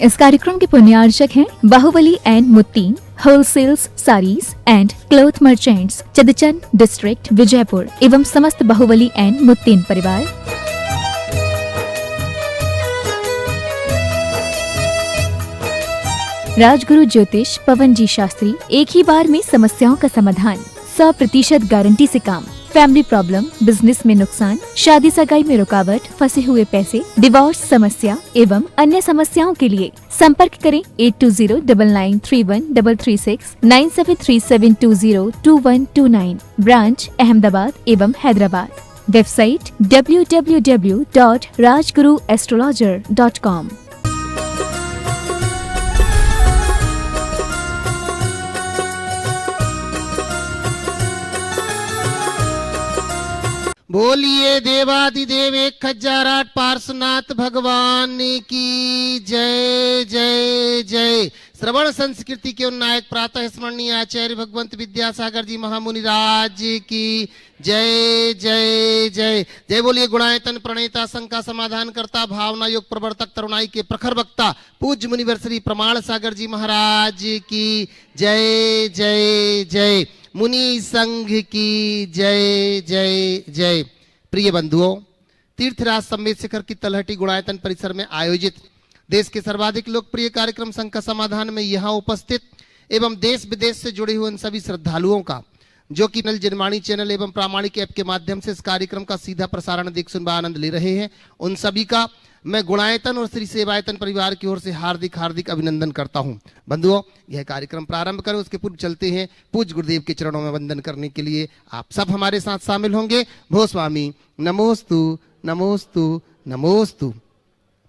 इस कार्यक्रम के पुण्यार्चक हैं बाहुबली एंड मुत्तीन wholesales saris and cloth merchants, चदचन डिस्ट्रिक्ट, विजयपुर एवं समस्त बाहुबली एंड मुत्तीन परिवार। राजगुरु ज्योतिष पवन जी शास्त्री, एक ही बार में समस्याओं का समाधान, 100% गारंटी से काम, फैमिली प्रॉब्लम, बिजनेस में नुकसान, शादी सगाई में रुकावट, फंसे हुए पैसे, डिवोर्स समस्या एवं अन्य समस्याओं के लिए संपर्क करें 8209931336 9737202129। ब्रांच अहमदाबाद एवं हैदराबाद। Website www.rajguruastrologer.com। बोलिए देवादिदेव 1008 पार्श्वनाथ भगवान की जय जय जय। श्रवण संस्कृति के उन्नायक प्रातः स्मरणीय आचार्य भगवंत विद्यासागर जी महामुनि राज की जय जय जय जय। बोलिए गुणायतन प्रणेता, शंका समाधान करता, भावना योग प्रवर्तक, तरुणाई के प्रखर वक्ता, पूज्य मुनिवर श्री प्रमाण सागर जी महाराज की जय जय जय। मुनि संघ की जय जय जय। प्रिय बंधुओं, तीर्थराज समेत शिखर की तलहटी गुणायतन परिसर में आयोजित देश के सर्वाधिक लोकप्रिय कार्यक्रम संघ का समाधान में यहाँ उपस्थित एवं देश विदेश से जुड़े हुए उन सभी श्रद्धालुओं का जो कि नल जनवाणी चैनल एवं प्रामाणिक ऐप के माध्यम से इस कार्यक्रम का सीधा प्रसारण देख सुन आनंद ले रहे हैं, उन सभी का मैं गुणायतन और श्री सेवायतन परिवार की ओर से हार्दिक हार्दिक अभिनंदन करता हूं। बंधुओं, यह कार्यक्रम प्रारंभ करें उसके पूर्व चलते हैं पूज्य गुरुदेव के चरणों में वंदन करने के लिए। आप सब हमारे साथ शामिल होंगे। भो स्वामी नमोस्तु नमोस्तु नमोस्तु।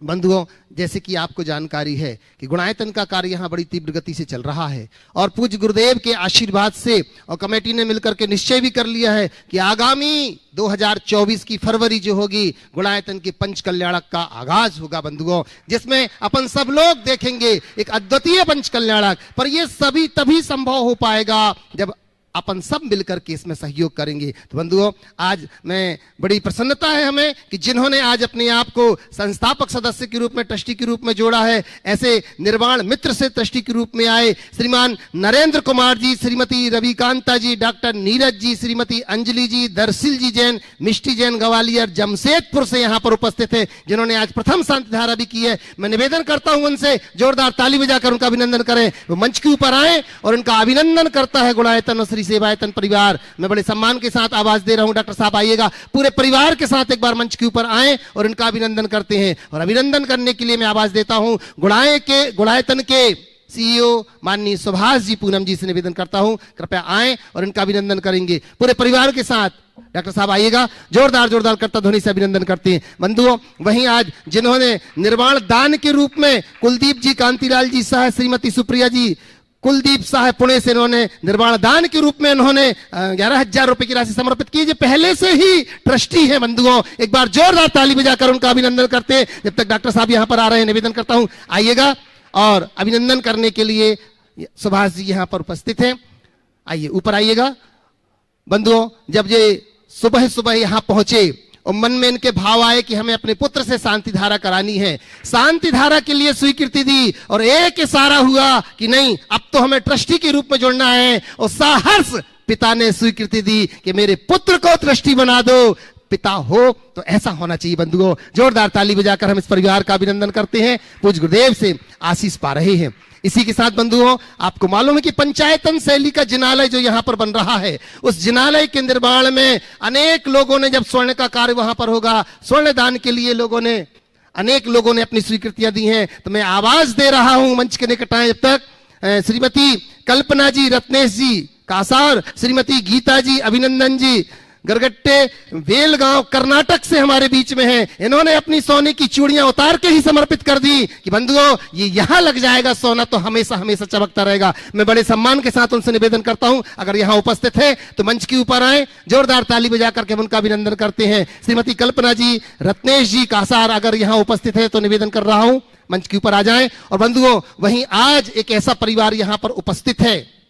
बंधुओं, जैसे कि आपको जानकारी है कि गुणायतन का कार्य यहाँ बड़ी तीव्र गति से चल रहा है और पूज्य गुरुदेव के आशीर्वाद से और कमेटी ने मिलकर के निश्चय भी कर लिया है कि आगामी 2024 की फरवरी जो होगी गुणायतन के पंच कल्याणक का आगाज होगा बंधुओं, जिसमें अपन सब लोग देखेंगे एक अद्वितीय पंच कल्याणक। पर यह सभी तभी संभव हो पाएगा जब अपन सब मिलकर के इसमें सहयोग करेंगे। तो बंधुओं, आज मैं बड़ी प्रसन्नता है हमें कि जिन्होंने आज अपने आप को संस्थापक सदस्य के रूप में, ट्रस्टी के रूप में जोड़ा है, ऐसे निर्वाण मित्र से ट्रस्टी के रूप में आए श्रीमान नरेंद्र कुमार जी, श्रीमती रविकांता जी, डॉक्टर नीरज जी, श्रीमती अंजलि जी, दरसिल जी जैन, मिष्टी जैन ग्वालियर जमशेदपुर से यहाँ पर उपस्थित है, जिन्होंने आज प्रथम शांति धारा भी की है। मैं निवेदन करता हूं उनसे जोरदार ताली बजाकर उनका अभिनंदन करें। वो मंच के ऊपर आए और उनका अभिनंदन करता है गुणायतन और सेवायतन परिवार। मैं बड़े सम्मान के साथ आवाज दे रहा हूं, डॉक्टर साहब आइएगा, पूरे परिवार के साथ एक बार मंच के ऊपर आएं और इनका अभिनंदन करते हैं। और अभिनंदन करने के लिए मैं आवाज देता हूं गुणायतन के सीईओ माननीय सुभाष जी पूनम जी से निवेदन करता हूं, कृपया आएं और इनका अभिनंदन करेंगे पूरे परिवार के साथ। डॉक्टर साहब आइएगा, जोरदार जोरदार करता ध्वनि से अभिनंदन करते हैं। बंधुओं, वहीं आज जिन्होंने निर्वाण दान के रूप में कुलदीप जी, कांतिलाल जी शाह, श्रीमती सुप्रिया जी, कुलदीप साहब पुणे से इन्होंने निर्वाण दान के रूप में इन्होंने 11,000 रुपए की राशि समर्पित की, जो पहले से ही ट्रस्टी है। बंधुओं, एक बार जोरदार ताली बजाकर उनका अभिनंदन करते हैं। जब तक डॉक्टर साहब यहां पर आ रहे हैं, निवेदन करता हूं आइएगा और अभिनंदन करने के लिए सुभाष जी यहां पर उपस्थित हैं। आइए ऊपर आइएगा। बंधुओं, जब ये सुबह सुबह यहां पहुंचे और मन में इनके भाव आए कि हमें अपने पुत्र से शांति धारा करानी है, शांति धारा के लिए स्वीकृति दी और एक इशारा हुआ कि नहीं, अब तो हमें ट्रस्टी के रूप में जोड़ना है। और साहस पिता ने स्वीकृति दी कि मेरे पुत्र को ट्रस्टी बना दो। पिता हो तो ऐसा होना चाहिए। बंधुओं, जोरदार ताली बजाकर हम इस परिवार का अभिनंदन करते हैं। पूज्य गुरुदेव से आशीष पा रहे हैं। इसी के साथ बंधुओं, आपको मालूम है कि पंचायतन शैली का जिनालय जो यहाँ पर बन रहा है, उस जिनालय के निर्माण में अनेक लोगों ने, जब स्वर्ण का कार्य वहां पर होगा, स्वर्ण दान के लिए अनेक लोगों ने अपनी स्वीकृतियां दी हैं। तो मैं आवाज दे रहा हूं, मंच के निकट आए जब तक, श्रीमती कल्पना जी, रत्नेश जी कासार, श्रीमती गीता जी, अभिनंदन जी गरगट्टे वेलगांव कर्नाटक से हमारे बीच में हैं। इन्होंने अपनी सोने की चूड़ियां उतार के ही समर्पित कर दी कि बंधुओं, ये यहां लग जाएगा सोना तो हमेशा हमेशा चमकता रहेगा। मैं बड़े सम्मान के साथ उनसे निवेदन करता हूं, अगर यहां उपस्थित है तो मंच के ऊपर आए, जोरदार ताली बजा करके उनका अभिनंदन करते हैं। श्रीमती कल्पना जी, रत्नेश जी कासार अगर यहां उपस्थित है तो निवेदन कर रहा हूं मंच के ऊपर आ जाएं। और बंधुओं, वहीं आज एक ऐसा परिवार यहां पर उपस्थित है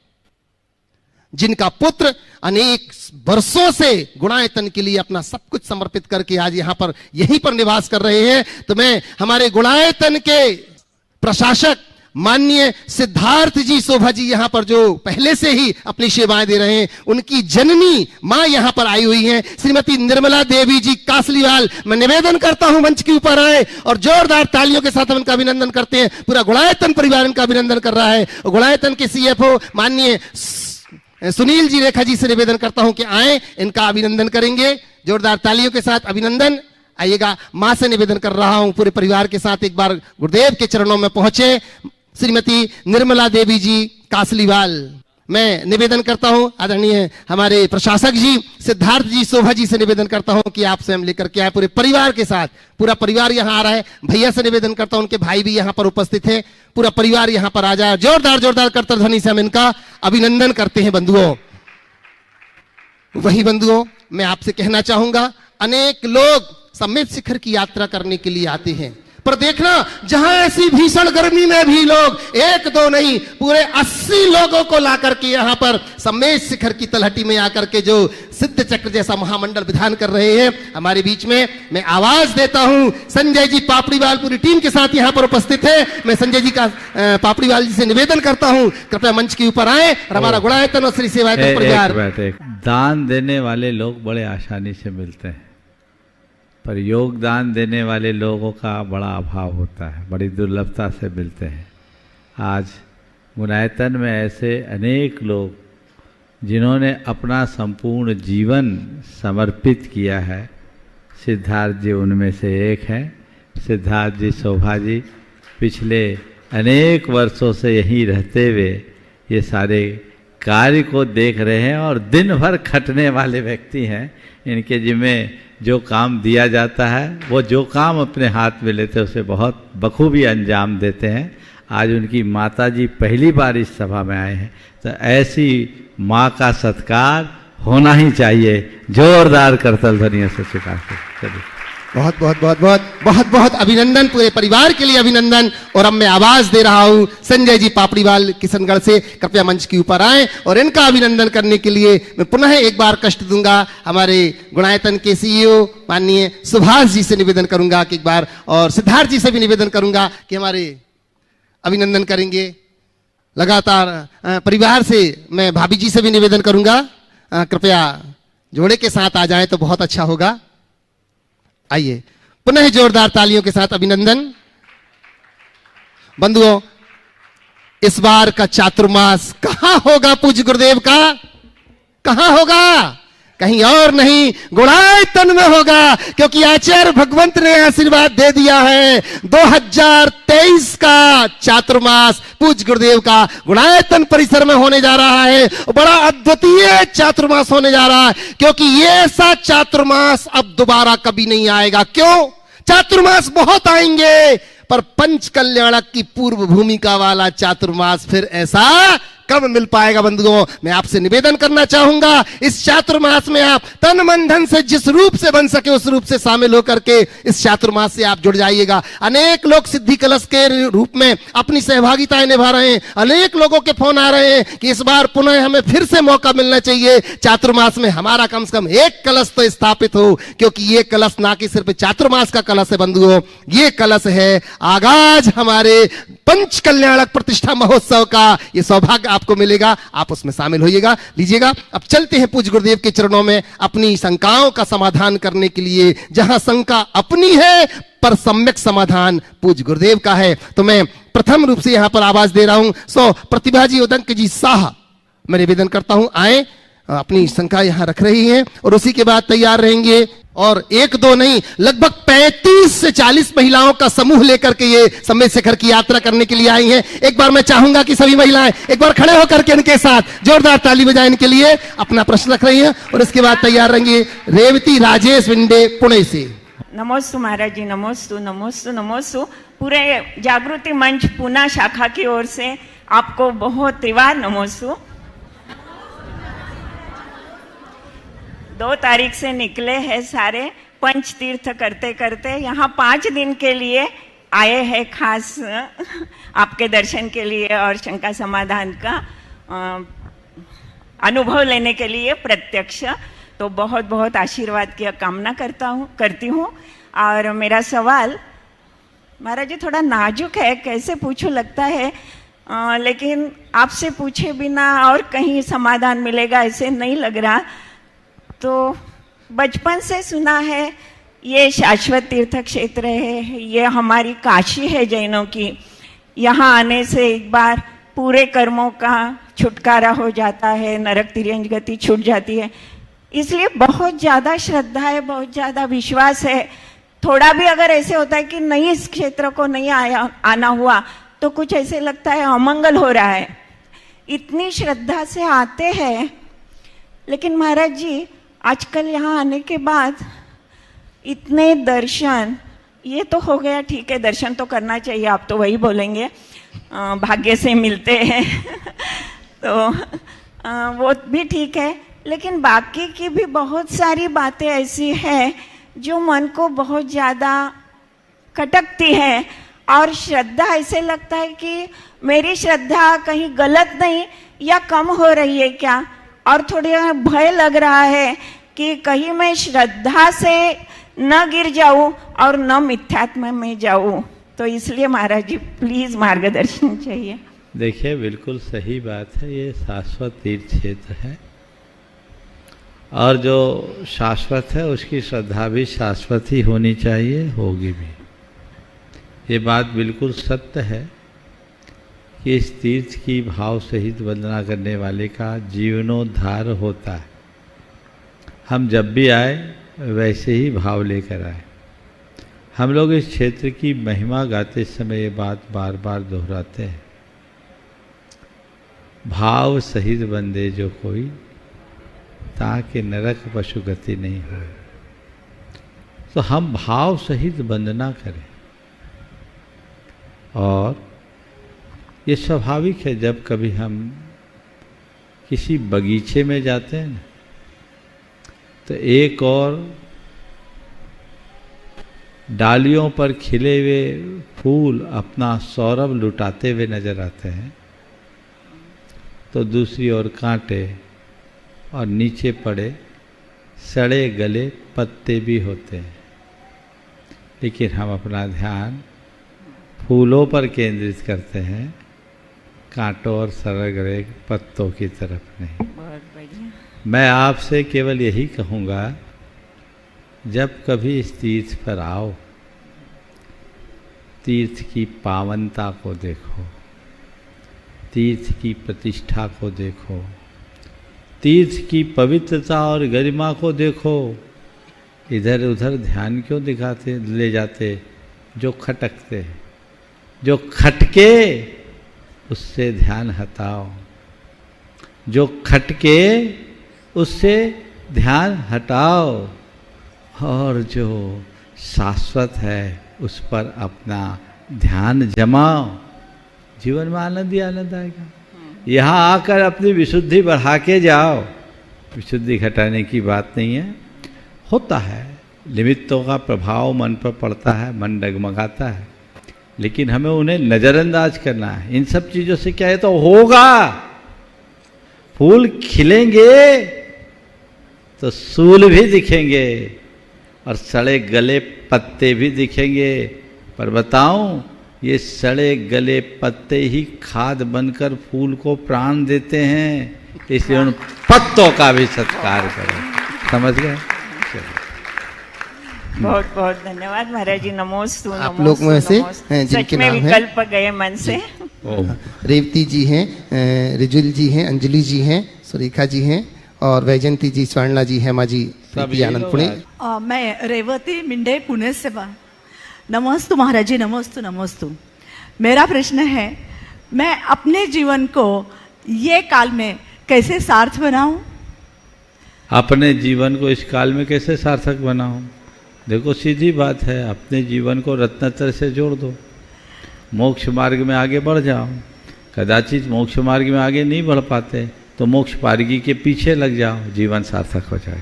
जिनका पुत्र अनेक वर्षों से गुणायतन के लिए अपना सब कुछ समर्पित करके आज यहां पर यहीं पर निवास कर रहे हैं। तो मैं हमारे गुणायतन के प्रशासक माननीय सिद्धार्थ जी शोभा जी यहाँ पर जो पहले से ही अपनी सेवाएं दे रहे हैं, उनकी जननी मां यहाँ पर आई हुई हैं, श्रीमती निर्मला देवी जी कासलीवाल। मैं निवेदन करता हूं मंच के ऊपर आए और जोरदार तालियों के साथ हम इनका अभिनंदन करते हैं। पूरा गुणायतन परिवार इनका अभिनंदन कर रहा है। और गुणायतन के सीएफओ माननीय सुनील जी रेखा जी से निवेदन करता हूं कि आए, इनका अभिनंदन करेंगे। जोरदार तालियों के साथ अभिनंदन। आइएगा, मां से निवेदन कर रहा हूं पूरे परिवार के साथ एक बार गुरुदेव के चरणों में पहुंचे। श्रीमती निर्मला देवी जी कासलीवाल, मैं निवेदन करता हूं आदरणीय हमारे प्रशासक जी सिद्धार्थ जी शोभा जी से निवेदन करता हूं कि आप स्वयं लेकर के आए पूरे परिवार के साथ। पूरा परिवार यहां आ रहा है। भैया से निवेदन करता हूं, उनके भाई भी यहां पर उपस्थित है। पूरा परिवार यहां पर आ जाए। जोरदार जोरदार करतर ध्वनि से हम इनका अभिनंदन करते हैं। बंधुओं, वही बंधुओं, मैं आपसे कहना चाहूंगा, अनेक लोग सम्मेद शिखर की यात्रा करने के लिए आते हैं, पर देखना जहां ऐसी भीषण गर्मी में भी लोग एक दो नहीं पूरे 80 लोगों को लाकर के यहां पर सम्मेद शिखर की तलहटी में आकर के जो सिद्ध चक्र जैसा महामंडल विधान कर रहे हैं हमारे बीच में, मैं आवाज देता हूं। संजय जी पापड़ीवाल पूरी टीम के साथ यहां पर उपस्थित है। मैं संजय जी का पापड़ीवाल जी से निवेदन करता हूं, कृपया मंच के ऊपर आए और हमारा गुणायतन और श्री सेवायतन परिवार। दान देने वाले लोग बड़े आसानी से मिलते हैं, पर योगदान देने वाले लोगों का बड़ा अभाव होता है, बड़ी दुर्लभता से मिलते हैं। आज गुणायतन में ऐसे अनेक लोग जिन्होंने अपना संपूर्ण जीवन समर्पित किया है, सिद्धार्थ जी उनमें से एक हैं। सिद्धार्थ जी शोभा जी पिछले अनेक वर्षों से यहीं रहते हुए ये सारे कार्य को देख रहे हैं और दिन भर खटने वाले व्यक्ति हैं। इनके जिम्मे जो काम दिया जाता है, वो जो काम अपने हाथ में लेते हैं उसे बहुत बखूबी अंजाम देते हैं। आज उनकी माता जी पहली बार इस सभा में आए हैं, तो ऐसी माँ का सत्कार होना ही चाहिए। जोरदार करतल ध्वनियों से स्वीकार करें। बहुत बहुत बहुत बहुत बहुत बहुत अभिनंदन, पूरे परिवार के लिए अभिनंदन। और अब मैं आवाज दे रहा हूं संजय जी पापड़ीवाल किशनगढ़ से, कृपया मंच के ऊपर आए और इनका अभिनंदन करने के लिए मैं पुनः एक बार कष्ट दूंगा। हमारे गुणायतन के सीईओ माननीय सुभाष जी से निवेदन करूंगा कि एक बार, और सिद्धार्थ जी से भी निवेदन करूंगा कि हमारे अभिनंदन करेंगे। लगातार परिवार से मैं भाभी जी से भी निवेदन करूंगा, कृपया जोड़े के साथ आ जाए तो बहुत अच्छा होगा। आइए, पुनः जोरदार तालियों के साथ अभिनंदन। बंधुओं, इस बार का चातुर्मास कहां होगा पूज्य गुरुदेव का? कहां होगा? कहीं और नहीं, गुणायतन में होगा, क्योंकि आचार्य भगवंत ने आशीर्वाद दे दिया है। 2023 का चातुर्मास पूज्य गुरुदेव का गुणायतन परिसर में होने जा रहा है। बड़ा अद्वितीय चातुर्मास होने जा रहा है, क्योंकि ये ऐसा चातुर्मास अब दोबारा कभी नहीं आएगा। क्यों? चातुर्मास बहुत आएंगे, पर पंच कल्याणक की पूर्व भूमिका वाला चातुर्मास फिर ऐसा कब मिल पाएगा? बंधुओं, मैं आपसे निवेदन करना चाहूंगा, इस चातुर्मास में आप तन मन धन से जिस रूप से बन सके उस रूप से शामिल होकर के इस चातुर्मास से आप जुड़ जाइएगा। अनेक लोग सिद्धि कलश के रूप में अपनी सहभागिताएं निभा रहे हैं। अनेक लोगों के फोन आ रहे हैं कि इस बार पुनः हमें फिर से मौका मिलना चाहिए, चातुर्मास में हमारा कम से कम एक कलश तो स्थापित हो, क्योंकि ये कलश ना कि सिर्फ चातुर्मास का कलश है बंधुओं, ये कलश है आगाज हमारे पंच कल्याणक प्रतिष्ठा महोत्सव का। ये सौभाग्य आपको मिलेगा, आप उसमें शामिल होइएगा। लीजिएगा, अब चलते हैं पूज्य गुरुदेव के चरणों में अपनी शंकाओं का समाधान करने के लिए। जहां शंका अपनी है पर सम्यक समाधान पूज्य गुरुदेव का है। तो मैं प्रथम रूप से यहां पर आवाज दे रहा हूं। सो प्रतिभा जी उदंक जी शाह, मैं निवेदन करता हूं आए, अपनी शंका यहां रख रही हैं और उसी के बाद तैयार रहेंगे। और एक दो नहीं, लगभग 35 से 40 महिलाओं का समूह लेकर के ये सम्मेद शिखर की यात्रा करने के लिए आई हैं। एक बार मैं चाहूंगा कि सभी महिलाएं एक बार खड़े होकर के इनके साथ जोरदार ताली बजाएं इनके लिए। अपना प्रश्न रख रही हैं और इसके बाद तैयार रहेंगे रेवती राजेश विंडे पुणे से। नमोस्तु महाराज जी, नमोस्तु नमोस्तु नमोस्तु। पूरे जागृति मंच पूना शाखा की ओर से आपको बहुत त्रिवार नमोस्तु। 2 तारीख से निकले हैं सारे पंच तीर्थ करते करते, यहाँ 5 दिन के लिए आए हैं खास आपके दर्शन के लिए और शंका समाधान का अनुभव लेने के लिए प्रत्यक्ष। तो बहुत बहुत आशीर्वाद की कामना करती हूँ। और मेरा सवाल महाराज जी थोड़ा नाजुक है, कैसे पूछूं लगता है, लेकिन आपसे पूछे बिना और कहीं समाधान मिलेगा ऐसे नहीं लग रहा। तो बचपन से सुना है ये शाश्वत तीर्थ क्षेत्र है, ये हमारी काशी है जैनों की, यहाँ आने से एक बार पूरे कर्मों का छुटकारा हो जाता है, नरक तिर्यंज गति छूट जाती है, इसलिए बहुत ज़्यादा श्रद्धा है, बहुत ज़्यादा विश्वास है। थोड़ा भी अगर ऐसे होता है कि नहीं इस क्षेत्र को नहीं आना हुआ तो कुछ ऐसे लगता है अमंगल हो रहा है, इतनी श्रद्धा से आते हैं। लेकिन महाराज जी आजकल यहाँ आने के बाद इतने दर्शन, ये तो हो गया ठीक है, दर्शन तो करना चाहिए, आप तो वही बोलेंगे, भाग्य से मिलते हैं तो वो भी ठीक है, लेकिन बाकी की भी बहुत सारी बातें ऐसी हैं जो मन को बहुत ज़्यादा खटकती है, और श्रद्धा ऐसे लगता है कि मेरी श्रद्धा कहीं गलत नहीं या कम हो रही है क्या, और थोड़ा भय लग रहा है कि कहीं मैं श्रद्धा से न गिर जाऊं और न मिथ्यात्म में जाऊं। तो इसलिए महाराज जी प्लीज मार्गदर्शन चाहिए। देखिए बिल्कुल सही बात है, ये शाश्वत तीर्थ क्षेत्र है और जो शाश्वत है उसकी श्रद्धा भी शाश्वत ही होनी चाहिए, होगी भी। ये बात बिल्कुल सत्य है कि इस तीर्थ की भाव सहित वंदना करने वाले का जीवनोद्धार होता है। हम जब भी आए वैसे ही भाव लेकर आए। हम लोग इस क्षेत्र की महिमा गाते समय ये बात बार बार दोहराते हैं, भाव सहित बंदे जो कोई ताकि नरक पशु गति नहीं हो। तो हम भाव सहित वंदना करें, और ये स्वाभाविक है जब कभी हम किसी बगीचे में जाते हैं ना, तो एक और डालियों पर खिले हुए फूल अपना सौरभ लुटाते हुए नजर आते हैं, तो दूसरी ओर कांटे और नीचे पड़े सड़े गले पत्ते भी होते हैं। लेकिन हम अपना ध्यान फूलों पर केंद्रित करते हैं, कांटों और सड़े गले पत्तों की तरफ नहीं। बहुत बढ़िया। मैं आपसे केवल यही कहूँगा, जब कभी इस तीर्थ पर आओ, तीर्थ की पावनता को देखो, तीर्थ की प्रतिष्ठा को देखो, तीर्थ की पवित्रता और गरिमा को देखो। इधर उधर ध्यान क्यों दिखाते ले जाते, जो खटकते हैं, जो खटके उससे ध्यान हटाओ, जो खटके उससे ध्यान हटाओ, और जो शाश्वत है उस पर अपना ध्यान जमाओ। जीवन में आनंद ही आनंद आएगा। यहाँ आकर अपनी विशुद्धि बढ़ा के जाओ, विशुद्धि घटाने की बात नहीं है। होता है निमित्तों का प्रभाव मन पर पड़ता है, मन डगमगाता है, लेकिन हमें उन्हें नज़रअंदाज करना है। इन सब चीज़ों से क्या है, तो होगा, फूल खिलेंगे तो सूल भी दिखेंगे और सड़े गले पत्ते भी दिखेंगे। पर बताऊं, ये सड़े गले पत्ते ही खाद बनकर फूल को प्राण देते हैं, इसलिए उन पत्तों का भी सत्कार करें। समझ गए? बहुत बहुत धन्यवाद महाराज जी। नमोस्तु। आप लोग में से हैं जिनके नाम हैं, विकल्प गए मन से। रेवती जी हैं, रिजुल जी हैं, अंजलि जी हैं, सुरेखा जी हैं, और वैजंती जी, स्वर्णा जी, हेमा जी, आनंदपुणे। मैं रेवती मिंडे पुणे से बा। नमोस्तु महाराज जी, नमोस्तु नमोस्तु। मेरा प्रश्न है, मैं अपने जीवन को ये काल में कैसे सार्थ बनाऊं? अपने जीवन को इस काल में कैसे सार्थक बनाऊं? देखो सीधी बात है, अपने जीवन को रत्नतर से जोड़ दो, मोक्ष मार्ग में आगे बढ़ जाओ। कदाचित मोक्ष मार्ग में आगे नहीं बढ़ पाते तो मोक्ष मार्गी के पीछे लग जाओ, जीवन सार्थक हो जाए।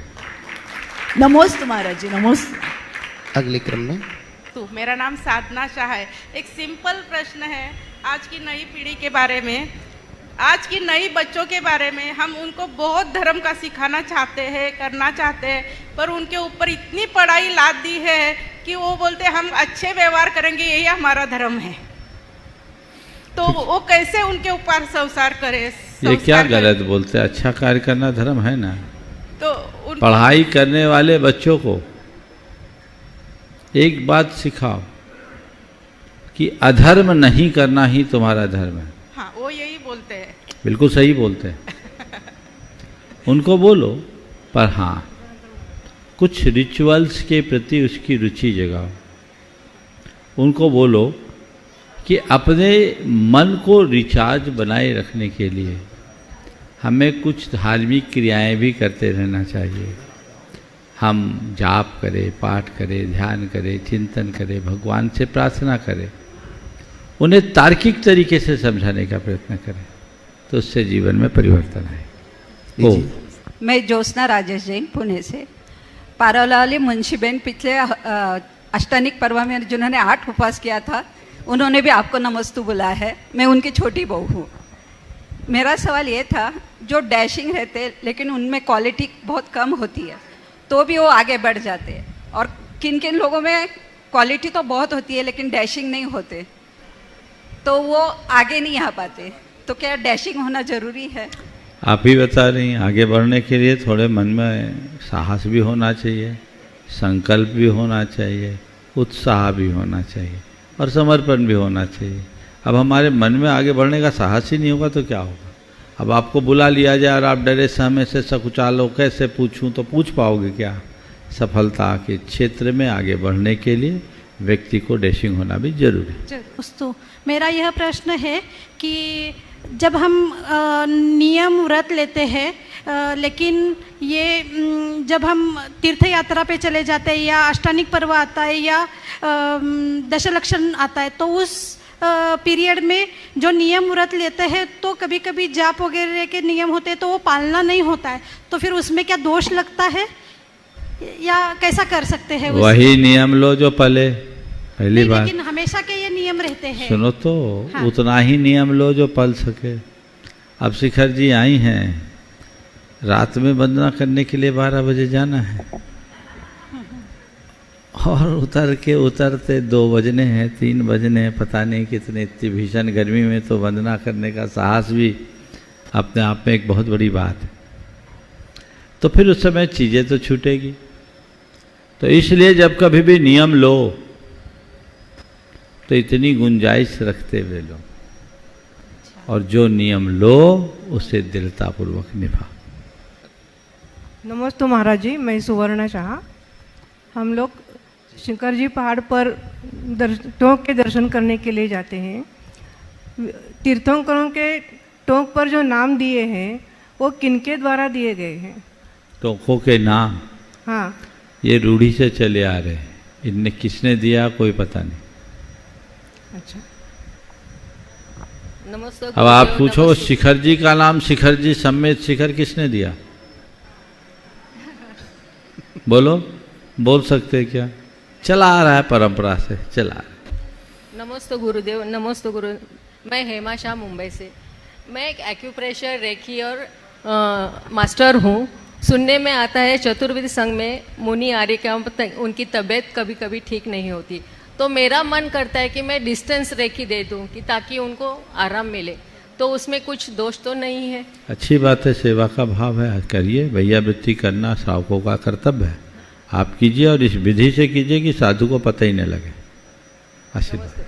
नमोस्तु महाराज जी, नमोस्तु। अगले क्रम में तो मेरा नाम साधना शाह है। एक सिंपल प्रश्न है आज की नई पीढ़ी के बारे में, आज की नई बच्चों के बारे में। हम उनको बहुत धर्म का सिखाना चाहते हैं, करना चाहते हैं, पर उनके ऊपर इतनी पढ़ाई लाद दी है कि वो बोलते हम अच्छे व्यवहार करेंगे, यही हमारा धर्म है। तो वो कैसे उनके ऊपर संसार करे? ये क्या गलत बोलते हैं? अच्छा कार्य करना धर्म है ना। तो पढ़ाई करने वाले बच्चों को एक बात सिखाओ कि अधर्म नहीं करना ही तुम्हारा धर्म है। हाँ, वो यही बोलते हैं। बिल्कुल सही बोलते हैं। उनको बोलो, पर हाँ कुछ रिचुअल्स के प्रति उसकी रुचि जगाओ। उनको बोलो कि अपने मन को रिचार्ज बनाए रखने के लिए हमें कुछ धार्मिक क्रियाएं भी करते रहना चाहिए। हम जाप करें, पाठ करें, ध्यान करें, चिंतन करें, भगवान से प्रार्थना करें। उन्हें तार्किक तरीके से समझाने का प्रयत्न करें, तो उससे जीवन में परिवर्तन आए। ओ मैं ज्योत्सना राजेश जैन पुणे से। पारोलाली मुंशीबेन पिछले अष्टानिक पर्व में जिन्होंने 8 उपवास किया था, उन्होंने भी आपको नमस्तु बोला है। मैं उनकी छोटी बहू हूँ। मेरा सवाल ये था, जो डैशिंग रहते लेकिन उनमें क्वालिटी बहुत कम होती है, तो भी वो आगे बढ़ जाते हैं, और किन किन लोगों में क्वालिटी तो बहुत होती है लेकिन डैशिंग नहीं होते, तो वो आगे नहीं आ पाते। तो क्या डैशिंग होना जरूरी है? आप ही बता रही हैं, आगे बढ़ने के लिए थोड़े मन में साहस भी होना चाहिए, संकल्प भी होना चाहिए, उत्साह भी होना चाहिए और समर्पण भी होना चाहिए। अब हमारे मन में आगे बढ़ने का साहस ही नहीं होगा तो क्या होगा? अब आपको बुला लिया जाए और आप डरे समय से सकुचालो, कैसे पूछूं, तो पूछ पाओगे क्या? सफलता के क्षेत्र में आगे बढ़ने के लिए व्यक्ति को डैशिंग होना भी जरूरी है। दोस्तों, मेरा यह प्रश्न है कि जब हम नियम व्रत लेते हैं, लेकिन ये जब हम तीर्थ यात्रा पे चले जाते हैं या अष्टानिक पर्व आता है या दशलक्षण आता है, तो उस पीरियड में जो नियम व्रत लेते हैं तो कभी कभी जाप वगैरह के नियम होते हैं तो वो पालना नहीं होता है, तो फिर उसमें क्या दोष लगता है या कैसा कर सकते हैं? वही नियम लो जो पहले पहली बात। लेकिन हमेशा के ये नियम रहते हैं। सुनो तो, हाँ। उतना ही नियम लो जो पल सके। अब शिखर जी आई हैं, रात में वंदना करने के लिए 12 बजे जाना है और उतरते 2 बजने हैं, 3 बजने हैं, पता नहीं कितने। इतनी भीषण गर्मी में तो वंदना करने का साहस भी अपने आप में एक बहुत बड़ी बात है। तो फिर उस समय चीज़ें तो छूटेगी। तो इसलिए जब कभी भी नियम लो तो इतनी गुंजाइश रखते हुए लो, और जो नियम लो उसे दृढ़तापूर्वक निभाओ। नमस्ते महाराज जी, मैं सुवर्णा शाह। हम लोग शिखर जी पहाड़ पर टोंक के दर्शन करने के लिए जाते हैं। तीर्थंकरों के टोंक पर जो नाम दिए हैं वो किनके द्वारा दिए गए हैं? टोंकों के नाम? हाँ, ये रूढ़ी से चले आ रहे हैं। इनने किसने दिया कोई पता नहीं। अच्छा, नमस्ते। अब आप पूछो, शिखर जी का नाम शिखर जी समेत शिखर किसने दिया? बोलो, बोल सकते क्या? चला आ रहा है, परंपरा से चला आ रहा है। नमस्ते गुरुदेव। नमस्ते गुरु। मैं हेमा शाह मुंबई से। मैं एक एक्यूप्रेशर, रेखी और मास्टर हूँ। सुनने में आता है चतुर्वेद संघ में मुनि आर्य का उनकी तबीयत कभी कभी ठीक नहीं होती, तो मेरा मन करता है कि मैं डिस्टेंस रेखी दे दूं कि ताकि उनको आराम मिले। तो उसमें कुछ दोष तो नहीं है? अच्छी बात है, सेवा का भाव है, करिए। भैया वृत्ति करना श्रावकों का कर्तव्य है। आप कीजिए और इस विधि से कीजिए कि साधु को पता ही न लगे। आशीर्वाद।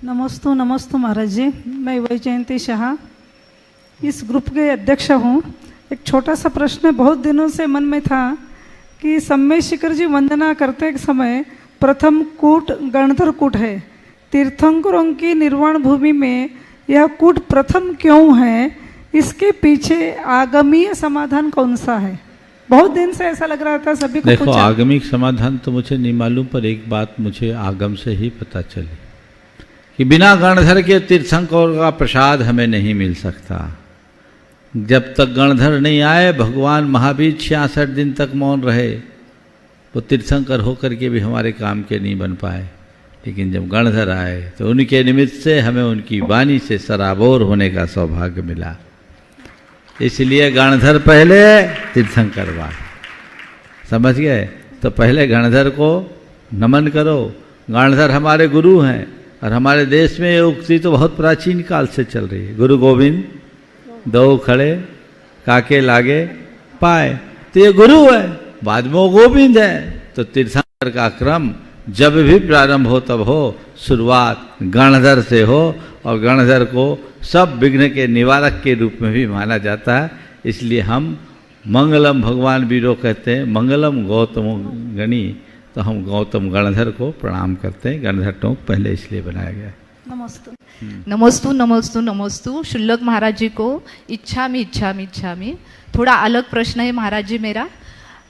नमस्ते महाराज जी, मैं वैजयंती शाह इस ग्रुप के अध्यक्ष हूँ। एक छोटा सा प्रश्न बहुत दिनों से मन में था कि सम्मेद शिखर जी वंदना करते समय प्रथम कूट गणधर कूट है। तीर्थंकरों की निर्वाण भूमि में यह कूट प्रथम क्यों है? इसके पीछे आगमीय समाधान कौन सा है? बहुत दिन से ऐसा लग रहा था, सभी को देखो, पूछा। आगमिक समाधान तो मुझे नहीं मालूम, पर एक बात मुझे आगम से ही पता चली कि बिना गणधर के तीर्थंकर का प्रसाद हमें नहीं मिल सकता। जब तक गणधर नहीं आए, भगवान महावीर 66 दिन तक मौन रहे, वो तीर्थंकर होकर के भी हमारे काम के नहीं बन पाए। लेकिन जब गणधर आए तो उनके निमित्त से हमें उनकी वाणी से सराबोर होने का सौभाग्य मिला। इसलिए गणधर पहले, तीर्थंकर बाद। समझ गए? तो पहले गणधर को नमन करो। गणधर हमारे गुरु हैं और हमारे देश में ये उक्ति तो बहुत प्राचीन काल से चल रही है, गुरु गोविंद दो खड़े काके लागे पाए। तो ये गुरु है, बाद में वो गोविंद है। तो तीर्थंकर का क्रम जब भी प्रारंभ हो तब हो, शुरुआत गणधर से हो, और गणधर को सब विघ्न के निवारक के रूप में भी माना जाता है। इसलिए हम मंगलम भगवान वीरो कहते हैं, मंगलम गौतम गणी, तो हम गौतम गणधर को प्रणाम करते हैं। गणधर टोंक पहले इसलिए बनाया गया है। नमस्तु नमस्तु नमस्तु नमस्तु। शुल्लक महाराज जी को इच्छामी। थोड़ा अलग प्रश्न है महाराज जी मेरा।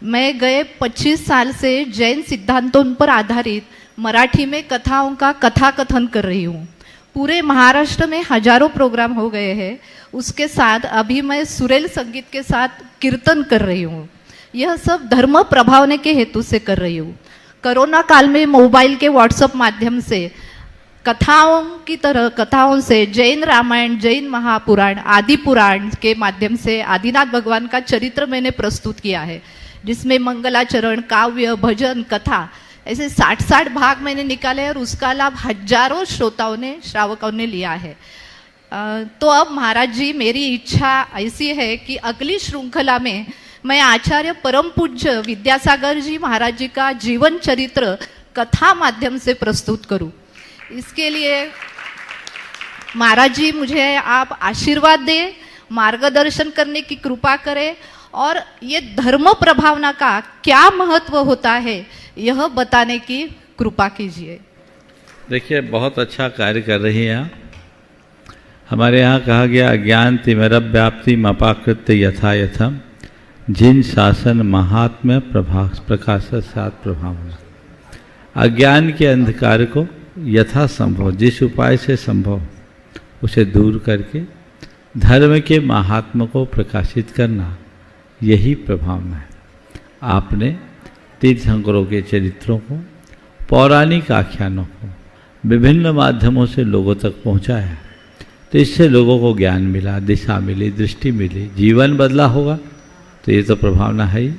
मैं गए 25 साल से जैन सिद्धांतों पर आधारित मराठी में कथाओं का कथा कथन कर रही हूँ। पूरे महाराष्ट्र में हजारों प्रोग्राम हो गए हैं। उसके साथ अभी मैं सुरेल संगीत के साथ कीर्तन कर रही हूँ। यह सब धर्म प्रभावने के हेतु से कर रही हूँ। कोरोना काल में मोबाइल के व्हाट्सएप माध्यम से कथाओं से जैन रामायण, जैन महापुराण, आदि पुराण के माध्यम से आदिनाथ भगवान का चरित्र मैंने प्रस्तुत किया है, जिसमें मंगलाचरण, काव्य, भजन, कथा ऐसे 60 भाग मैंने निकाले और उसका लाभ हजारों श्रावकों ने लिया है। तो अब महाराज जी मेरी इच्छा ऐसी है कि अगली श्रृंखला में मैं आचार्य परम पूज्य विद्यासागर जी महाराज जी का जीवन चरित्र कथा माध्यम से प्रस्तुत करूं। इसके लिए महाराज जी मुझे आप आशीर्वाद दें, मार्गदर्शन करने की कृपा करें और ये धर्म प्रभावना का क्या महत्व होता है यह बताने की कृपा कीजिए। देखिए, बहुत अच्छा कार्य कर रही हैं आप। हमारे यहाँ कहा गया, अज्ञान तिमिरभ व्याप्ति मपाकृत्य यथा यथम जिन शासन महात्म्य प्रकाश सात प्रभाव। अज्ञान के अंधकार को यथा संभव, जिस उपाय से संभव उसे दूर करके धर्म के महात्मा को प्रकाशित करना, यही प्रभावना है। आपने तीर्थंकरों के चरित्रों को, पौराणिक आख्यानों को विभिन्न माध्यमों से लोगों तक पहुंचाया, तो इससे लोगों को ज्ञान मिला, दिशा मिली, दृष्टि मिली, जीवन बदला होगा। तो ये तो प्रभावना है ही।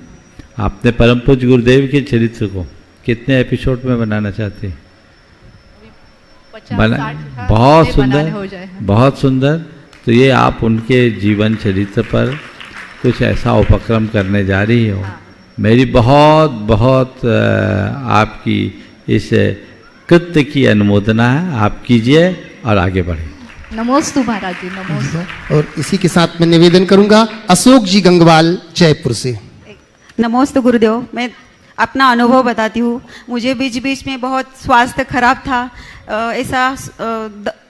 आपने परम पूज्य गुरुदेव के चरित्र को कितने एपिसोड में बनाना चाहते हैं? बहुत सुंदर, बहुत सुंदर। तो ये आप उनके जीवन चरित्र पर कुछ ऐसा उपक्रम करने जा रही हो। मेरी बहुत बहुत आपकी इस कृत्य की अनुमोदना है। आप कीजिए और आगे बढ़े। नमोस्तु महाराज जी, नमोस्तु। और इसी के साथ मैं निवेदन करूंगा अशोक जी गंगवाल जयपुर से। नमोस्तु गुरुदेव। मैं अपना अनुभव बताती हूँ। मुझे बीच बीच में बहुत स्वास्थ्य खराब था, ऐसा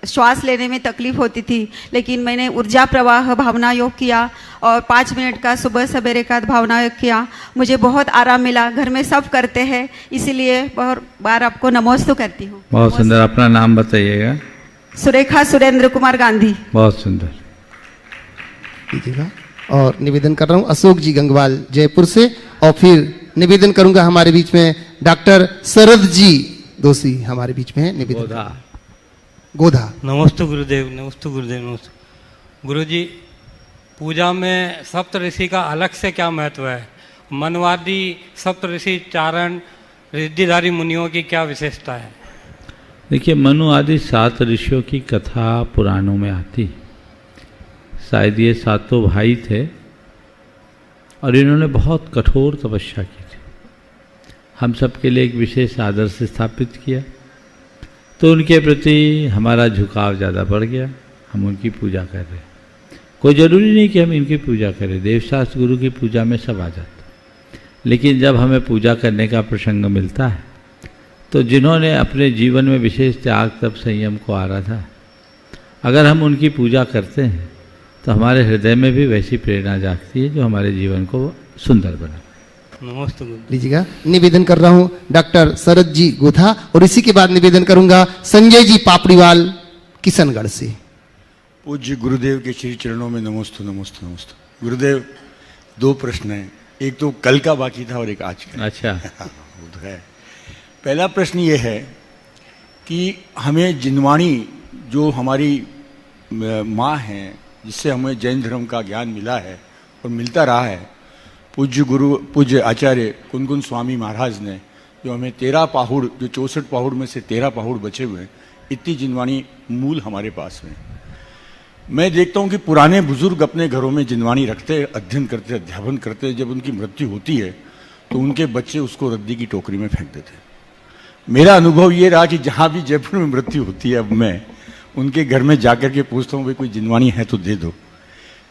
श्वास लेने में तकलीफ होती थी, लेकिन मैंने ऊर्जा प्रवाह भावना योग किया और 5 मिनट का सुबह सवेरे का भावना योग किया। मुझे बहुत आराम मिला। घर में सब करते हैं, इसीलिए बहुत बार आपको नमोस्तु करती हूँ। बहुत सुंदर। अपना नाम बताइएगा। सुरेखा सुरेंद्र कुमार गांधी। बहुत सुंदर। कीजिएगा। और निवेदन कर रहा हूँ अशोक जी गंगवाल जयपुर से। और फिर निवेदन करूंगा हमारे बीच में डॉक्टर शरद जी दोषी हमारे बीच में है। निवेदन गोधा। नमस्ते गुरुदेव, नमस्ते गुरुदेव, नमस्ते गुरुजी। पूजा में सप्त ऋषि का अलग से क्या महत्व है? मनवादी सप्त ऋषि चारण रिद्धिधारी मुनियों की क्या विशेषता है? देखिए, मनु आदि 7 ऋषियों की कथा पुराणों में आती। शायद ये 7 भाई थे और इन्होंने बहुत कठोर तपस्या की थी। हम सबके लिए एक विशेष आदर्श स्थापित किया, तो उनके प्रति हमारा झुकाव ज़्यादा बढ़ गया। हम उनकी पूजा कर रहे। कोई ज़रूरी नहीं कि हम इनकी पूजा करें, देवशास्त्र गुरु की पूजा में सब आ जाता। लेकिन जब हमें पूजा करने का प्रसंग मिलता है, तो जिन्होंने अपने जीवन में विशेष त्याग तप संयम को आराधा, अगर हम उनकी पूजा करते हैं तो हमारे हृदय में भी वैसी प्रेरणा जागती है जो हमारे जीवन को सुंदर बना। नमस्ते। लीजिएगा। निवेदन कर रहा हूँ डॉक्टर शरद जी गोधा और इसी के बाद निवेदन करूंगा संजय जी पापड़ीवाल किशनगढ़ से। पूज्य गुरुदेव के श्री चरणों में नमस्ते नमस्ते नमस्ते। गुरुदेव, 2 प्रश्न हैं। एक तो कल का बाकी था और एक आज का। अच्छा। वो तो है। पहला प्रश्न ये है कि हमें जिनवाणी जो हमारी माँ हैं, जिससे हमें जैन धर्म का ज्ञान मिला है और मिलता रहा है, पूज्य गुरु पूज्य आचार्य कुनकुन स्वामी महाराज ने जो हमें 13 पहाड़, जो 64 पहाड़ में से 13 पहाड़ बचे हुए हैं, इतनी जिनवानी मूल हमारे पास में। मैं देखता हूँ कि पुराने बुजुर्ग अपने घरों में जिनवानी रखते, अध्ययन करते, अध्यापन करते, जब उनकी मृत्यु होती है तो उनके बच्चे उसको रद्दी की टोकरी में फेंक देते। मेरा अनुभव ये रहा कि जहाँ भी जयपुर में मृत्यु होती है, अब मैं उनके घर में जाकर के पूछता हूँ भाई कोई जिनवानी है तो दे दो।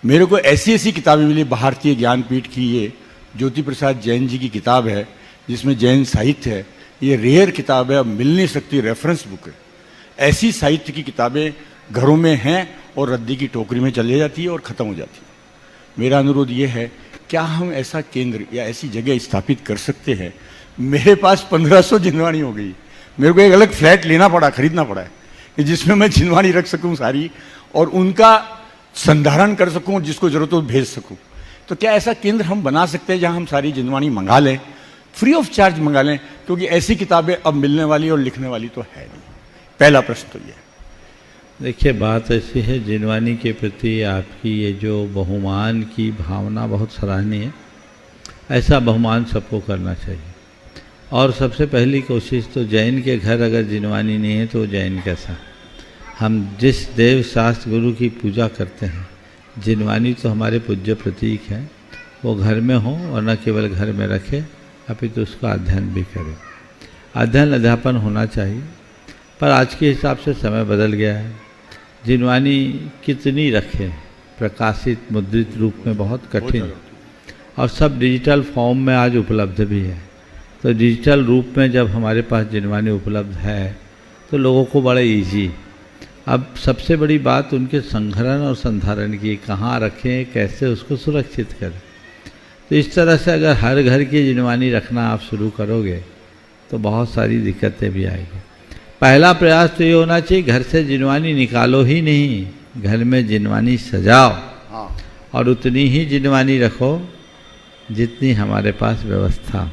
मेरे को ऐसी ऐसी किताबें मिली। भारतीय ज्ञानपीठ की ये ज्योति प्रसाद जैन जी की किताब है जिसमें जैन साहित्य है। ये रेयर किताब है, अब मिल नहीं सकती, रेफरेंस बुक है। ऐसी साहित्य की किताबें घरों में हैं और रद्दी की टोकरी में चले जाती है और ख़त्म हो जाती है। मेरा अनुरोध ये है, क्या हम ऐसा केंद्र या ऐसी जगह स्थापित कर सकते हैं? मेरे पास 1500 जिनवानी हो गई। मेरे को एक अलग फ्लैट लेना पड़ा, खरीदना पड़ा है जिसमें मैं जिनवानी रख सकूं सारी और उनका संधारण कर सकूं, जिसको जरूरत हो भेज सकूं। तो क्या ऐसा केंद्र हम बना सकते हैं जहां हम सारी जिनवानी मंगा लें, फ्री ऑफ चार्ज मंगा लें? क्योंकि ऐसी किताबें अब मिलने वाली और लिखने वाली तो है नहीं। पहला प्रश्न तो ये। देखिए, बात ऐसी है, जिनवानी के प्रति आपकी ये जो बहुमान की भावना बहुत सराहनीय है। ऐसा बहुमान सबको करना चाहिए। और सबसे पहली कोशिश तो जैन के घर अगर जिनवानी नहीं है तो जैन कैसा? हम जिस देव शास्त्र गुरु की पूजा करते हैं, जिनवानी तो हमारे पूज्य प्रतीक हैं, वो घर में हो और न केवल घर में रखे, अपितु तो उसका अध्ययन भी करें। अध्ययन अध्यापन होना चाहिए, पर आज के हिसाब से समय बदल गया है। जिनवानी कितनी रखें? प्रकाशित मुद्रित रूप में बहुत कठिन, और सब डिजिटल फॉर्म में आज उपलब्ध भी है। तो डिजिटल रूप में जब हमारे पास जिनवानी उपलब्ध है तो लोगों को बड़ा इजी। अब सबसे बड़ी बात उनके संग्रहण और संधारण की, कहाँ रखें, कैसे उसको सुरक्षित करें। तो इस तरह से अगर हर घर की जिनवानी रखना आप शुरू करोगे तो बहुत सारी दिक्कतें भी आएगी। पहला प्रयास तो ये होना चाहिए, घर से जिनवानी निकालो ही नहीं, घर में जिनवानी सजाओ और उतनी ही जिनवानी रखो जितनी हमारे पास व्यवस्था।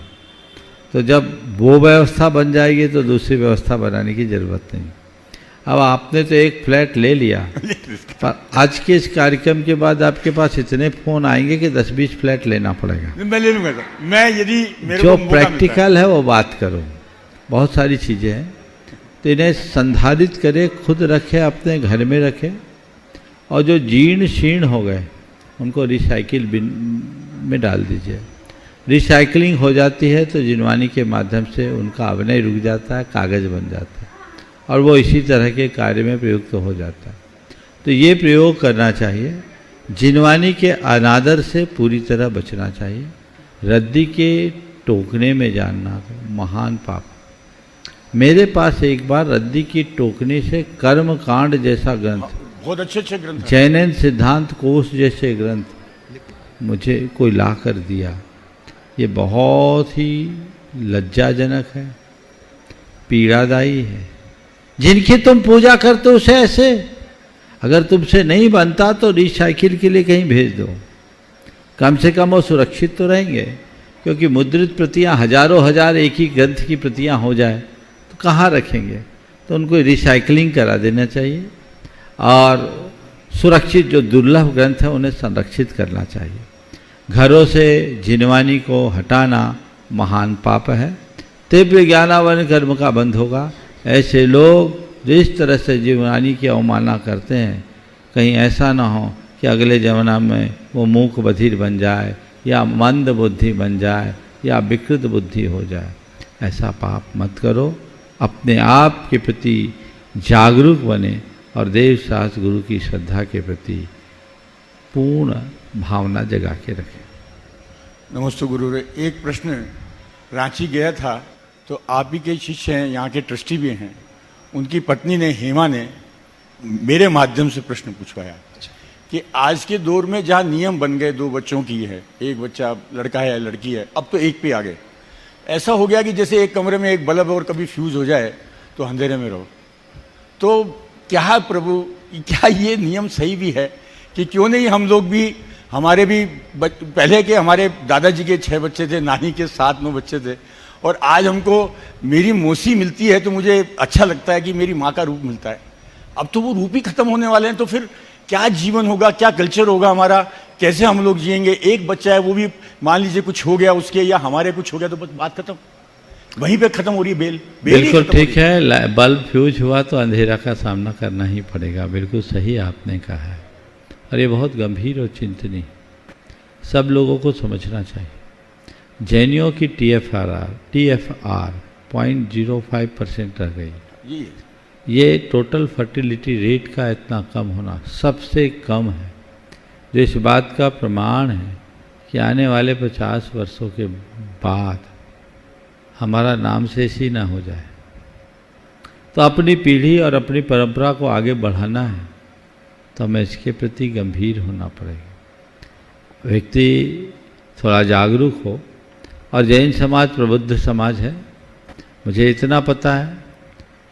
तो जब वो व्यवस्था बन जाएगी तो दूसरी व्यवस्था बनाने की ज़रूरत नहीं। अब आपने तो एक फ्लैट ले लिया, पर आज के इस कार्यक्रम के बाद आपके पास इतने फ़ोन आएंगे कि 10-20 फ्लैट लेना पड़ेगा। मैं ले लूँगा। मैं यदि मेरे जो को प्रैक्टिकल है वो बात करो। बहुत सारी चीज़ें हैं तो इन्हें संधारित करें, खुद रखें, अपने घर में रखें। और जो जीर्ण शीर्ण हो गए उनको रिसाइकिल बिन में डाल दीजिए। रिसाइकलिंग हो जाती है तो जिनवानी के माध्यम से उनका अभिनय रुक जाता है, कागज़ बन जाता है और वो इसी तरह के कार्य में प्रयुक्त हो जाता है। तो ये प्रयोग करना चाहिए। जिनवानी के अनादर से पूरी तरह बचना चाहिए। रद्दी के टोकने में जानना महान पाप। मेरे पास एक बार रद्दी की टोकने से कर्म कांड जैसा ग्रंथ, बहुत अच्छे ग्रंथ, जैन सिद्धांत कोश जैसे ग्रंथ मुझे कोई ला कर दिया। ये बहुत ही लज्जाजनक है, पीड़ादायी है। जिनकी तुम पूजा करते हो उसे ऐसे, अगर तुमसे नहीं बनता तो रिसाइकिल के लिए कहीं भेज दो, कम से कम वो सुरक्षित तो रहेंगे। क्योंकि मुद्रित प्रतियां हजारों हजार एक ही ग्रंथ की प्रतियां हो जाए तो कहाँ रखेंगे? तो उनको रिसाइकलिंग करा देना चाहिए और सुरक्षित जो दुर्लभ ग्रंथ हैं उन्हें संरक्षित करना चाहिए। घरों से जिनवानी को हटाना महान पाप है। तीव्र ज्ञानावन कर्म का बंध होगा। ऐसे लोग जिस तरह से जिनवानी की अवमानना करते हैं, कहीं ऐसा ना हो कि अगले जमाना में वो मूक बधिर बन जाए या मंद बुद्धि बन जाए या विकृत बुद्धि हो जाए। ऐसा पाप मत करो। अपने आप के प्रति जागरूक बने और देव शास्त्र गुरु की श्रद्धा के प्रति पूर्ण भावना जगा के रखें। नमस्ते गुरु। एक प्रश्न, रांची गया था तो आप ही के शिष्य हैं, यहाँ के ट्रस्टी भी हैं, उनकी पत्नी ने, हेमा ने, मेरे माध्यम से प्रश्न पूछवाया कि आज के दौर में जहाँ नियम बन गए, 2 बच्चों की है, एक बच्चा लड़का है लड़की है, अब तो एक पे आ गए। ऐसा हो गया कि जैसे एक कमरे में एक बल्ब और कभी फ्यूज हो जाए तो अंधेरे में रहो। तो क्या प्रभु, क्या ये नियम सही भी है कि क्यों नहीं हम लोग भी, हमारे भी पहले के हमारे दादाजी के 6 बच्चे थे, नानी के 7-9 बच्चे थे, और आज हमको मेरी मौसी मिलती है तो मुझे अच्छा लगता है कि मेरी माँ का रूप मिलता है। अब तो वो रूप ही खत्म होने वाले हैं, तो फिर क्या जीवन होगा, क्या कल्चर होगा हमारा, कैसे हम लोग जिएंगे। एक बच्चा है, वो भी मान लीजिए कुछ हो गया उसके या हमारे कुछ हो गया तो बस बात खत्म, वहीं पे खत्म हो रही है। बेल बिल्कुल ठीक है, बल्ब फ्यूज हुआ तो अंधेरा का सामना करना ही पड़ेगा। बिल्कुल सही आपने कहा है और ये बहुत गंभीर और चिंतनीय, सब लोगों को समझना चाहिए। जैनियों की TFR 0.05% रह गई। ये टोटल फर्टिलिटी रेट का इतना कम होना सबसे कम है, जो इस बात का प्रमाण है कि आने वाले 50 वर्षों के बाद हमारा नाम शेष ही ना हो जाए। तो अपनी पीढ़ी और अपनी परंपरा को आगे बढ़ाना है तो हमें इसके प्रति गंभीर होना पड़ेगा। व्यक्ति थोड़ा जागरूक हो। और जैन समाज प्रबुद्ध समाज है। मुझे इतना पता है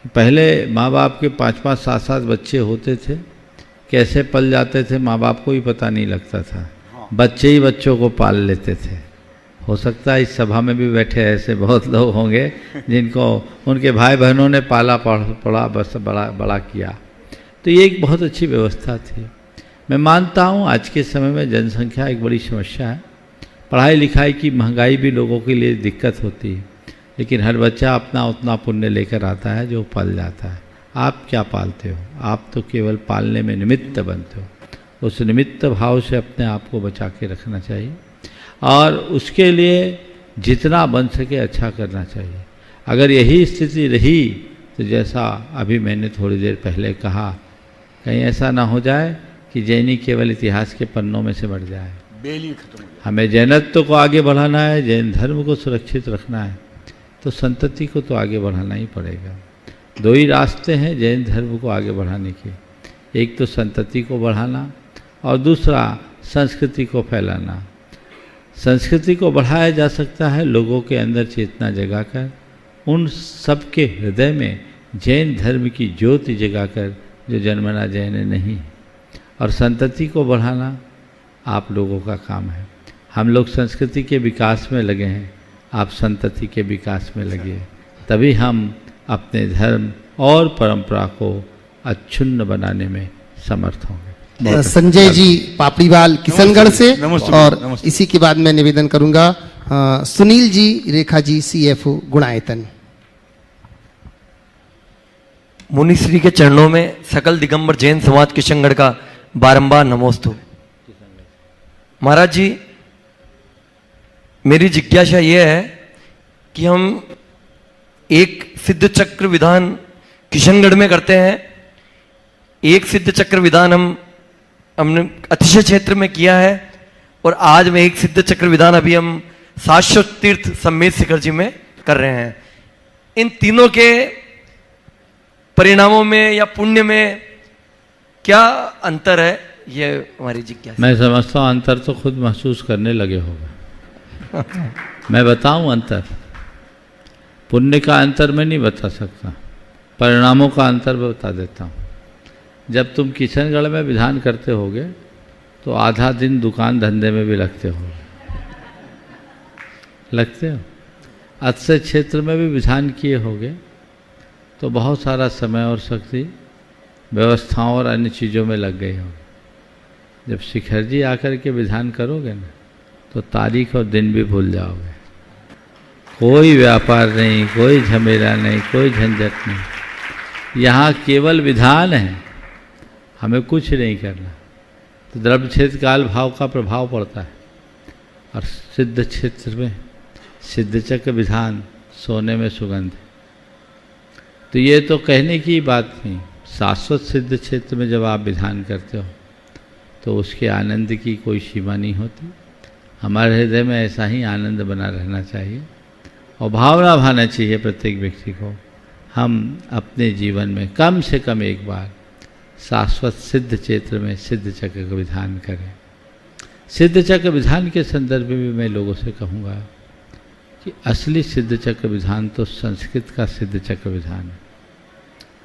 कि पहले माँ बाप के 5-5, 7-7 बच्चे होते थे, कैसे पल जाते थे माँ बाप को ही पता नहीं लगता था। बच्चे ही बच्चों को पाल लेते थे। हो सकता है इस सभा में भी बैठे ऐसे बहुत लोग होंगे जिनको उनके भाई बहनों ने पाला पड़ा बस बड़ा किया। तो ये एक बहुत अच्छी व्यवस्था थी। मैं मानता हूँ आज के समय में जनसंख्या एक बड़ी समस्या है। पढ़ाई लिखाई की महंगाई भी लोगों के लिए दिक्कत होती है, लेकिन हर बच्चा अपना उतना पुण्य लेकर आता है जो पल जाता है। आप क्या पालते हो? आप तो केवल पालने में निमित्त बनते हो। उस निमित्त भाव से अपने आप को बचा के रखना चाहिए और उसके लिए जितना बन सके अच्छा करना चाहिए। अगर यही स्थिति रही तो जैसा अभी मैंने थोड़ी देर पहले कहा, कहीं ऐसा ना हो जाए कि जैनी केवल इतिहास के पन्नों में से बढ़ जाए। हमें जैनत्व को आगे बढ़ाना है, जैन धर्म को सुरक्षित रखना है, तो संतति को तो आगे बढ़ाना ही पड़ेगा। दो ही रास्ते हैं जैन धर्म को आगे बढ़ाने के, एक तो संतति को बढ़ाना और दूसरा संस्कृति को फैलाना। संस्कृति को बढ़ाया जा सकता है लोगों के अंदर चेतना जगाकर, उन सबके हृदय में जैन धर्म की ज्योति जगाकर जो जन्मना जैन नहीं। और संतति को बढ़ाना आप लोगों का काम है। हम लोग संस्कृति के विकास में लगे हैं, आप संतति के विकास में लगे, तभी हम अपने धर्म और परंपरा को अच्छुन्न बनाने में समर्थ होंगे। संजय जी पापड़ीवाल किशनगढ़ से, और इसी के बाद मैं निवेदन करूंगा सुनील जी, रेखा जी, CFO गुणायतन। मुनिश्री के चरणों में सकल दिगंबर जैन समाज किशनगढ़ का बारंबार नमोस्तु। महाराज जी, मेरी जिज्ञासा यह है कि हम एक सिद्ध चक्र विधान किशनगढ़ में करते हैं, एक सिद्ध चक्र विधान हमने अतिशय क्षेत्र में किया है, और आज में एक सिद्ध चक्र विधान अभी हम शाश्वत तीर्थ सम्मेद शिखर जी में कर रहे हैं। इन तीनों के परिणामों में या पुण्य में क्या अंतर है, ये हमारी जिज्ञासा। मैं समझता हूँ अंतर तो खुद महसूस करने लगे होगा। मैं बताऊं अंतर? पुण्य का अंतर मैं नहीं बता सकता, परिणामों का अंतर बता देता हूँ। जब तुम किशनगढ़ में विधान करते होगे तो आधा दिन दुकान धंधे में भी लगते हो, लगते हो। अक्षय क्षेत्र में भी विधान किए होगे तो बहुत सारा समय और शक्ति व्यवस्थाओं और अन्य चीज़ों में लग गई होगी। जब शिखर जी आकर के विधान करोगे ना तो तारीख और दिन भी भूल जाओगे। कोई व्यापार नहीं, कोई झमेला नहीं, कोई झंझट नहीं। यहाँ केवल विधान है, हमें कुछ नहीं करना। तो द्रव्य क्षेत्र काल भाव का प्रभाव पड़ता है, और सिद्ध क्षेत्र में सिद्ध चक्र विधान सोने में सुगंध। तो ये तो कहने की बात नहीं। शाश्वत सिद्ध क्षेत्र में जब आप विधान करते हो तो उसके आनंद की कोई सीमा नहीं होती। हमारे हृदय में ऐसा ही आनंद बना रहना चाहिए और भावना भाना चाहिए प्रत्येक व्यक्ति को। हम अपने जीवन में कम से कम एक बार शाश्वत सिद्ध क्षेत्र में सिद्ध चक्र का विधान करें। सिद्ध चक्र विधान के संदर्भ में भी मैं लोगों से कहूँगा कि असली सिद्ध चक्र विधान तो संस्कृत का सिद्ध चक्र विधान है।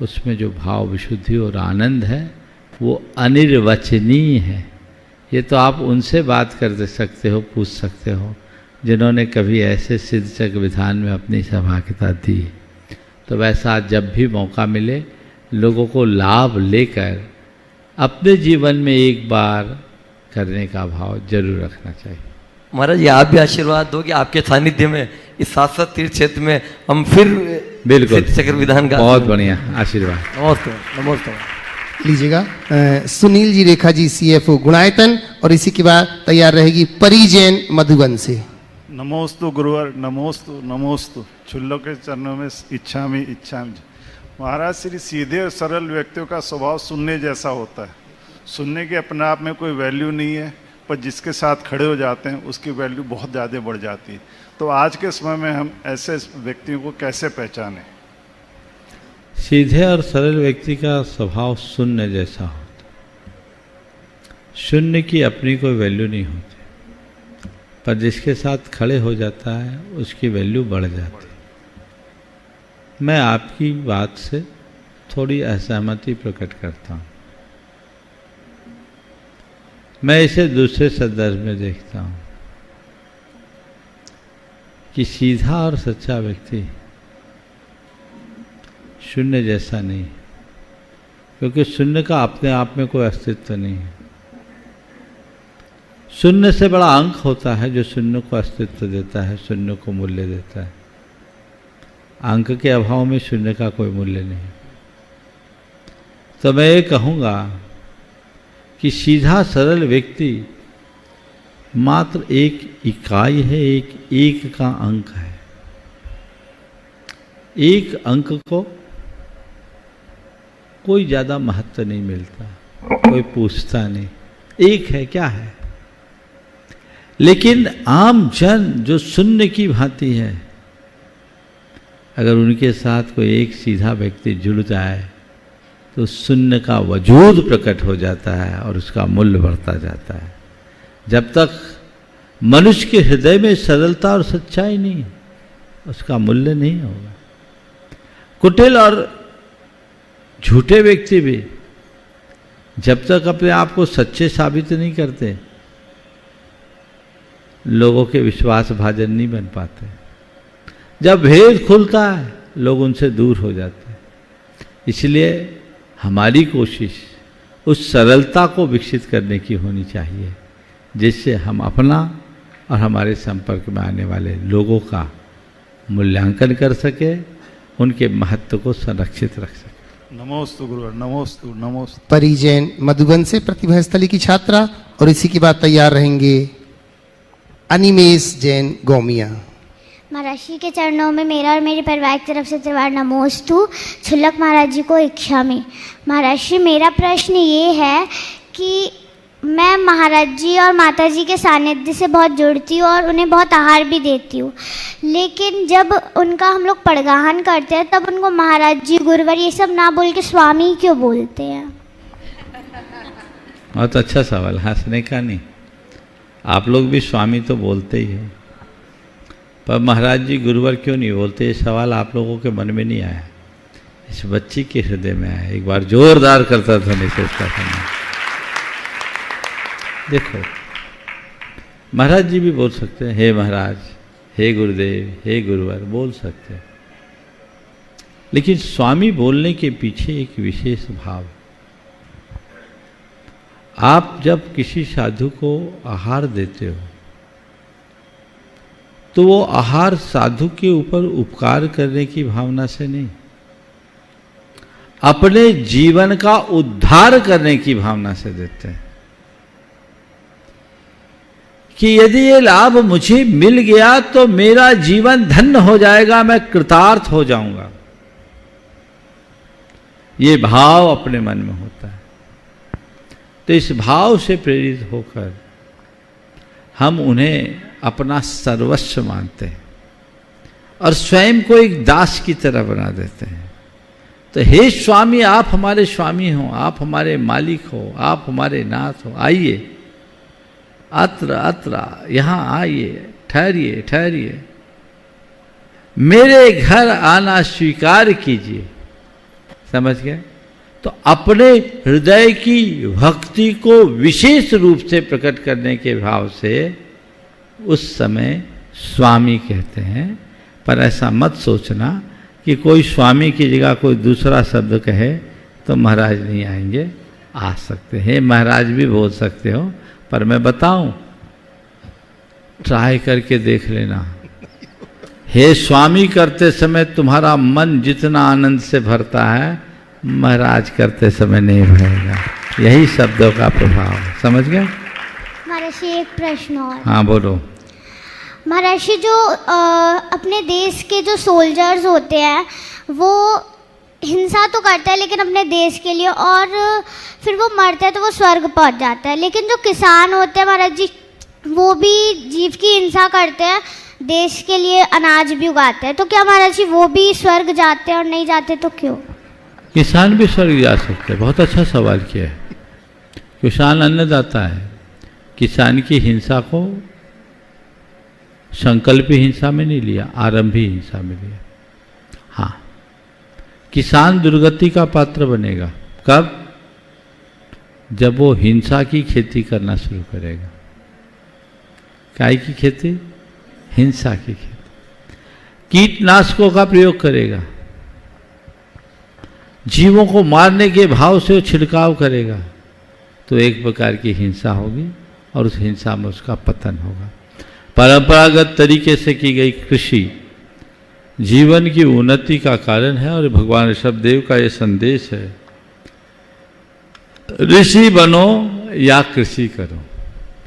उसमें जो भाव विशुद्धि और आनंद है वो अनिर्वचनीय है। ये तो आप उनसे बात कर सकते हो, पूछ सकते हो, जिन्होंने कभी ऐसे सिद्ध चक्र विधान में अपनी सहभागिता दी। तो वैसा जब भी मौका मिले लोगों को लाभ लेकर अपने जीवन में एक बार करने का भाव जरूर रखना चाहिए। महाराज ये आप भी आशीर्वाद दो कि आपके सानिध्य में इस शाश्वत तीर्थ क्षेत्र में हम फिर बिल्कुल सिद्ध चक्र विधान का बहुत बढ़िया आशीर्वाद। नमस्ते नमस्ते। लीजिएगा सुनील जी रेखा जी CFO गुणायतन, और इसी के बाद तैयार रहेगी परी जैन मधुबन से। नमोस्तु गुरुवर, नमोस्तु नमोस्तु। छुल्लों के चरणों में इच्छामि। महाराज श्री सीधे और सरल व्यक्तियों का स्वभाव सुनने जैसा होता है। सुनने के अपने आप में कोई वैल्यू नहीं है, पर जिसके साथ खड़े हो जाते हैं उसकी वैल्यू बहुत ज़्यादा बढ़ जाती है। तो आज के समय में हम ऐसे व्यक्तियों को कैसे पहचानें? सीधे और सरल व्यक्ति का स्वभाव शून्य जैसा होता। शून्य की अपनी कोई वैल्यू नहीं होती, पर जिसके साथ खड़े हो जाता है उसकी वैल्यू बढ़ जाती है। मैं आपकी बात से थोड़ी असहमति प्रकट करता हूँ। मैं इसे दूसरे संदर्भ में देखता हूँ कि सीधा और सच्चा व्यक्ति शून्य जैसा नहीं, क्योंकि शून्य का अपने आप में कोई अस्तित्व नहीं है। शून्य से बड़ा अंक होता है जो शून्य को अस्तित्व देता है, शून्य को मूल्य देता है। अंक के अभाव में शून्य का कोई मूल्य नहीं। तो मैं ये कहूँगा कि सीधा सरल व्यक्ति मात्र एक इकाई है, एक का अंक है। एक अंक को कोई ज़्यादा महत्व नहीं मिलता, कोई पूछता नहीं, एक है क्या है। लेकिन आम जन जो शून्य की भांति है, अगर उनके साथ कोई एक सीधा व्यक्ति जुड़ जाए तो शून्य का वजूद प्रकट हो जाता है और उसका मूल्य बढ़ता जाता है। जब तक मनुष्य के हृदय में सरलता और सच्चाई नहीं, उसका मूल्य नहीं होगा। कुटिल और झूठे व्यक्ति भी जब तक अपने आप को सच्चे साबित नहीं करते, लोगों के विश्वास भाजन नहीं बन पाते। जब भेद खुलता है, लोग उनसे दूर हो जाते हैं। इसलिए हमारी कोशिश उस सरलता को विकसित करने की होनी चाहिए, जिससे हम अपना और हमारे संपर्क में आने वाले लोगों का मूल्यांकन कर सके, उनके महत्व को संरक्षित रख सके। नमोस्तु गुरु, नमोस्तु नमोस्तु। परी जैन मधुबन से प्रतिभा स्थली की छात्रा, और इसी के बाद तैयार रहेंगे अनिमेश जैन गोमिया। महाराज जी के चरणों में मेरा और मेरे परिवार की तरफ से त्रिवार नमोस्तु। छुल्लक महाराज जी को इच्छा में। महाराज जी मेरा प्रश्न ये है कि मैं महाराज जी और माता जी के सानिध्य से बहुत जुड़ती हूँ और उन्हें बहुत आहार भी देती हूँ, लेकिन जब उनका हम लोग पड़गाहन करते हैं तब उनको महाराज जी, गुरुवर ये सब ना बोल के स्वामी क्यों बोलते हैं? बहुत अच्छा सवाल, हंसने का नहीं। आप लोग भी स्वामी तो बोलते ही हैं, पर महाराज जी गुरुवर क्यों नहीं बोलते? ये सवाल आप लोगों के मन में नहीं आया, इस बच्ची के हृदय में आया। एक बार जोरदार करता ध्वनि से इसका सम्मान। देखो, महाराज जी भी बोल सकते हैं, हे महाराज, हे गुरुदेव, हे गुरुवर, बोल सकते हैं। लेकिन स्वामी बोलने के पीछे एक विशेष भाव। आप जब किसी साधु को आहार देते हो तो वो आहार साधु के ऊपर उपकार करने की भावना से नहीं, अपने जीवन का उद्धार करने की भावना से देते हैं कि यदि ये लाभ मुझे मिल गया तो मेरा जीवन धन्य हो जाएगा, मैं कृतार्थ हो जाऊंगा। ये भाव अपने मन में होता है। तो इस भाव से प्रेरित होकर हम उन्हें अपना सर्वस्व मानते हैं और स्वयं को एक दास की तरह बना देते हैं। तो हे स्वामी, आप हमारे स्वामी हो, आप हमारे मालिक हो, आप हमारे नाथ हो, आइए अत्र अत्र, यहाँ आइए, ठहरिए ठहरिए, मेरे घर आना स्वीकार कीजिए। समझ गए? तो अपने हृदय की भक्ति को विशेष रूप से प्रकट करने के भाव से उस समय स्वामी कहते हैं। पर ऐसा मत सोचना कि कोई स्वामी की जगह कोई दूसरा शब्द कहे तो महाराज नहीं आएंगे। आ सकते हैं। महाराज भी बोल सकते हो, पर मैं बताऊं, ट्राई करके देख लेना। हे स्वामी करते समय तुम्हारा मन जितना आनंद से भरता है, महाराज करते समय नहीं भरेगा। यही शब्दों का प्रभाव है, समझ गए? महर्षि एक प्रश्न और। हाँ बोलो। महर्षि जो अपने देश के जो सोल्जर्स होते हैं वो हिंसा तो करते हैं लेकिन अपने देश के लिए, और फिर वो मरते हैं तो वो स्वर्ग पहुंच जाता है, लेकिन जो किसान होते हैं महाराज जी वो भी जीव की हिंसा करते हैं, देश के लिए अनाज भी उगाते हैं, तो क्या महाराज जी वो भी स्वर्ग जाते हैं, और नहीं जाते तो क्यों? किसान भी स्वर्ग जा सकते हैं। बहुत अच्छा सवाल किया है। किसान अन्नदाता है। किसान की हिंसा को संकल्पी हिंसा में नहीं लिया, आरंभी हिंसा में लिया। हाँ, किसान दुर्गति का पात्र बनेगा कब? जब वो हिंसा की खेती करना शुरू करेगा। काय की खेती? हिंसा की खेती। कीटनाशकों का प्रयोग करेगा, जीवों को मारने के भाव से वो छिड़काव करेगा, तो एक प्रकार की हिंसा होगी और उस हिंसा में उसका पतन होगा। परंपरागत तरीके से की गई कृषि जीवन की उन्नति का कारण है, और भगवान ऋषभदेव का ये संदेश है, ऋषि बनो या कृषि करो।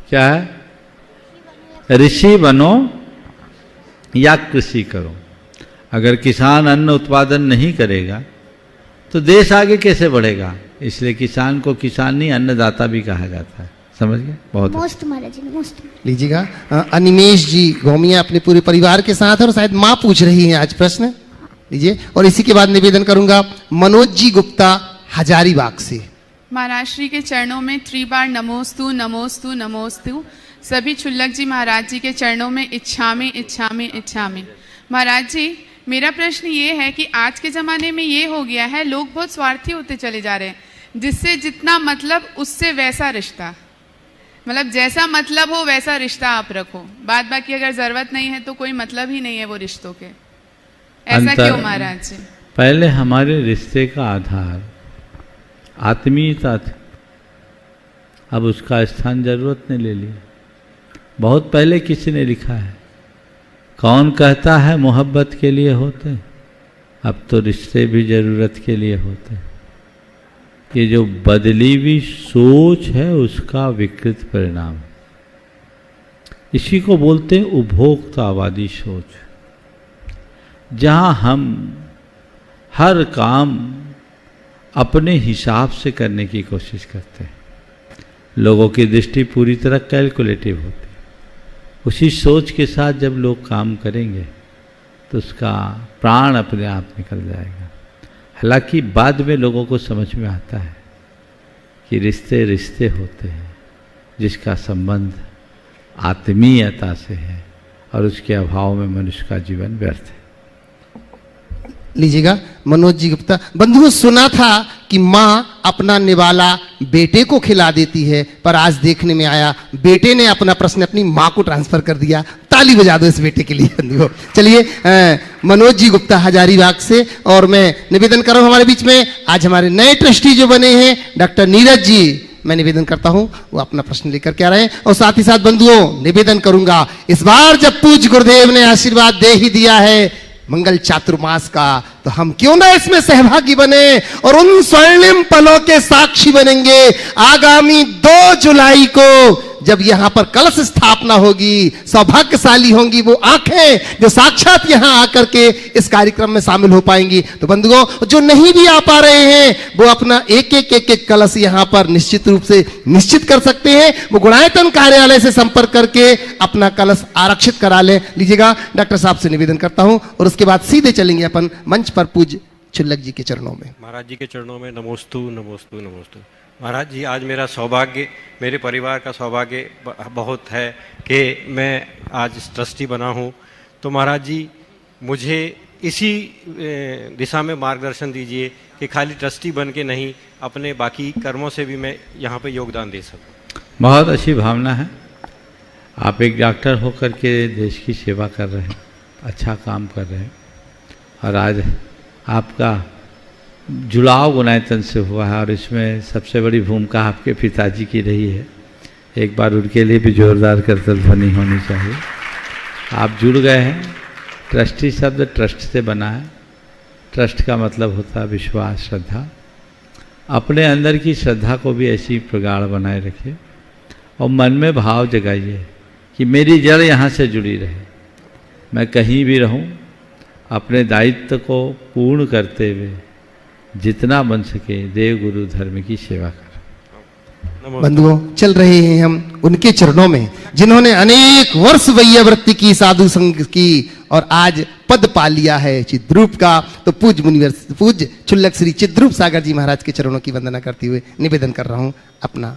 क्या है? ऋषि बनो या कृषि करो। अगर किसान अन्न उत्पादन नहीं करेगा तो देश आगे कैसे बढ़ेगा? इसलिए किसान को किसान नहीं अन्नदाता भी कहा जाता है। समझ गए? बहुत मोस्ट महाराज जी, मोस्ट। लीजिएगा अनिमेश जी गोमिया अपने पूरे परिवार के साथ, और शायद माँ पूछ रही हैं आज प्रश्न। लीजिए, और इसी के बाद निवेदन करूंगा मनोज जी गुप्ता हजारीबाग से। महाराज श्री के चरणों में 3 बार नमोस्तु नमोस्तु नमोस्तु। सभी छुल्लक जी महाराज जी के चरणों में इच्छामि इच्छामि इच्छामि। महाराज जी, मेरा प्रश्न ये है कि आज के ज़माने में ये हो गया है, लोग बहुत स्वार्थी होते चले जा रहे हैं, जिससे जितना मतलब उससे वैसा रिश्ता, मतलब जैसा मतलब हो वैसा रिश्ता आप रखो, बाद बाकी अगर ज़रूरत नहीं है तो कोई मतलब ही नहीं है वो रिश्तों के। ऐसा क्यों महाराज जी? पहले हमारे रिश्ते का आधार आत्मीयता थी, अब उसका स्थान जरूरत ने ले लिया। बहुत पहले किसी ने लिखा है, कौन कहता है मोहब्बत के लिए होते, अब तो रिश्ते भी जरूरत के लिए होते। ये जो बदली हुई सोच है उसका विकृत परिणाम, इसी को बोलते हैं उपभोक्तावादी सोच, जहाँ हम हर काम अपने हिसाब से करने की कोशिश करते हैं। लोगों की दृष्टि पूरी तरह कैलकुलेटिव होती है। उसी सोच के साथ जब लोग काम करेंगे तो उसका प्राण अपने आप निकल जाएगा। हालांकि बाद में लोगों को समझ में आता है कि रिश्ते रिश्ते होते हैं जिसका संबंध आत्मीयता से है, और उसके अभाव में मनुष्य का जीवन व्यर्थ है। लीजिएगा मनोज जी गुप्ता। बंधुओं, सुना था कि माँ अपना निवाला बेटे को खिला देती है, पर आज देखने में आया बेटे ने अपना प्रश्न अपनी माँ को ट्रांसफर कर दिया। ताली बजा दो इस बेटे के लिए बंधुओं। चलिए मनोज जी गुप्ता हजारीबाग से, और मैं निवेदन कर रहा हूँ हमारे बीच में आज हमारे नए ट्रस्टी जो बने हैं डॉक्टर नीरज जी, मैं निवेदन करता हूं वो अपना प्रश्न लेकर के आ रहे हैं। और साथ ही साथ बंधुओं निवेदन करूंगा, इस बार जब पूज्य गुरुदेव ने आशीर्वाद दे ही दिया है मंगल चातुर्मास का, तो हम क्यों ना इसमें सहभागी बने और उन स्वर्णिम पलों के साक्षी बनेंगे। आगामी 2 जुलाई को जब यहां पर कलश स्थापना होगी, सौभाग्यशाली होंगी वो आंखें जो साक्षात यहां आकर के इस कार्यक्रम में शामिल हो पाएंगी। तो बंधुओं, जो नहीं भी आ पा रहे हैं वो अपना एक एक कलश यहां पर निश्चित रूप से निश्चित कर सकते हैं। वो गुणायतन कार्यालय से संपर्क करके अपना कलश आरक्षित करा लें। लीजिएगा, डॉक्टर साहब से निवेदन करता हूं, और उसके बाद सीधे चलेंगे अपन मंच पर पूज्य छुल्लक जी के चरणों में। महाराज जी के चरणों में नमोस्तु नमोस्तु नमोस्तु। महाराज जी, आज मेरा सौभाग्य, मेरे परिवार का सौभाग्य बहुत है कि मैं आज ट्रस्टी बना हूँ। तो महाराज जी, मुझे इसी दिशा में मार्गदर्शन दीजिए कि खाली ट्रस्टी बन के नहीं, अपने बाकी कर्मों से भी मैं यहाँ पे योगदान दे सकूँ। बहुत अच्छी भावना है। आप एक डॉक्टर होकर के देश की सेवा कर रहे हैं, अच्छा काम कर रहे हैं, और आज आपका जुड़ाव गुणायतन से हुआ है और इसमें सबसे बड़ी भूमिका आपके पिताजी की रही है। एक बार उनके लिए भी जोरदार करतल ध्वनि होनी चाहिए। आप जुड़ गए हैं। ट्रस्टी शब्द ट्रस्ट से बना है। ट्रस्ट का मतलब होता है विश्वास, श्रद्धा। अपने अंदर की श्रद्धा को भी ऐसी प्रगाढ़ बनाए रखिए और मन में भाव जगाइए कि मेरी जड़ यहाँ से जुड़ी रहे। मैं कहीं भी रहूं, अपने दायित्व को पूर्ण करते हुए जितना बन सके देव गुरु धर्म की सेवा करें। बंधुओं, चल रहे हैं हम उनके चरणों में जिन्होंने अनेक वर्ष वैयावृत्ति की, साधु संग की और आज पद पा लिया है चिद्रूप का। तो पूज्य छुल्लक श्री चिद्रूप सागर जी महाराज के चरणों की वंदना करते हुए निवेदन कर रहा हूं अपना।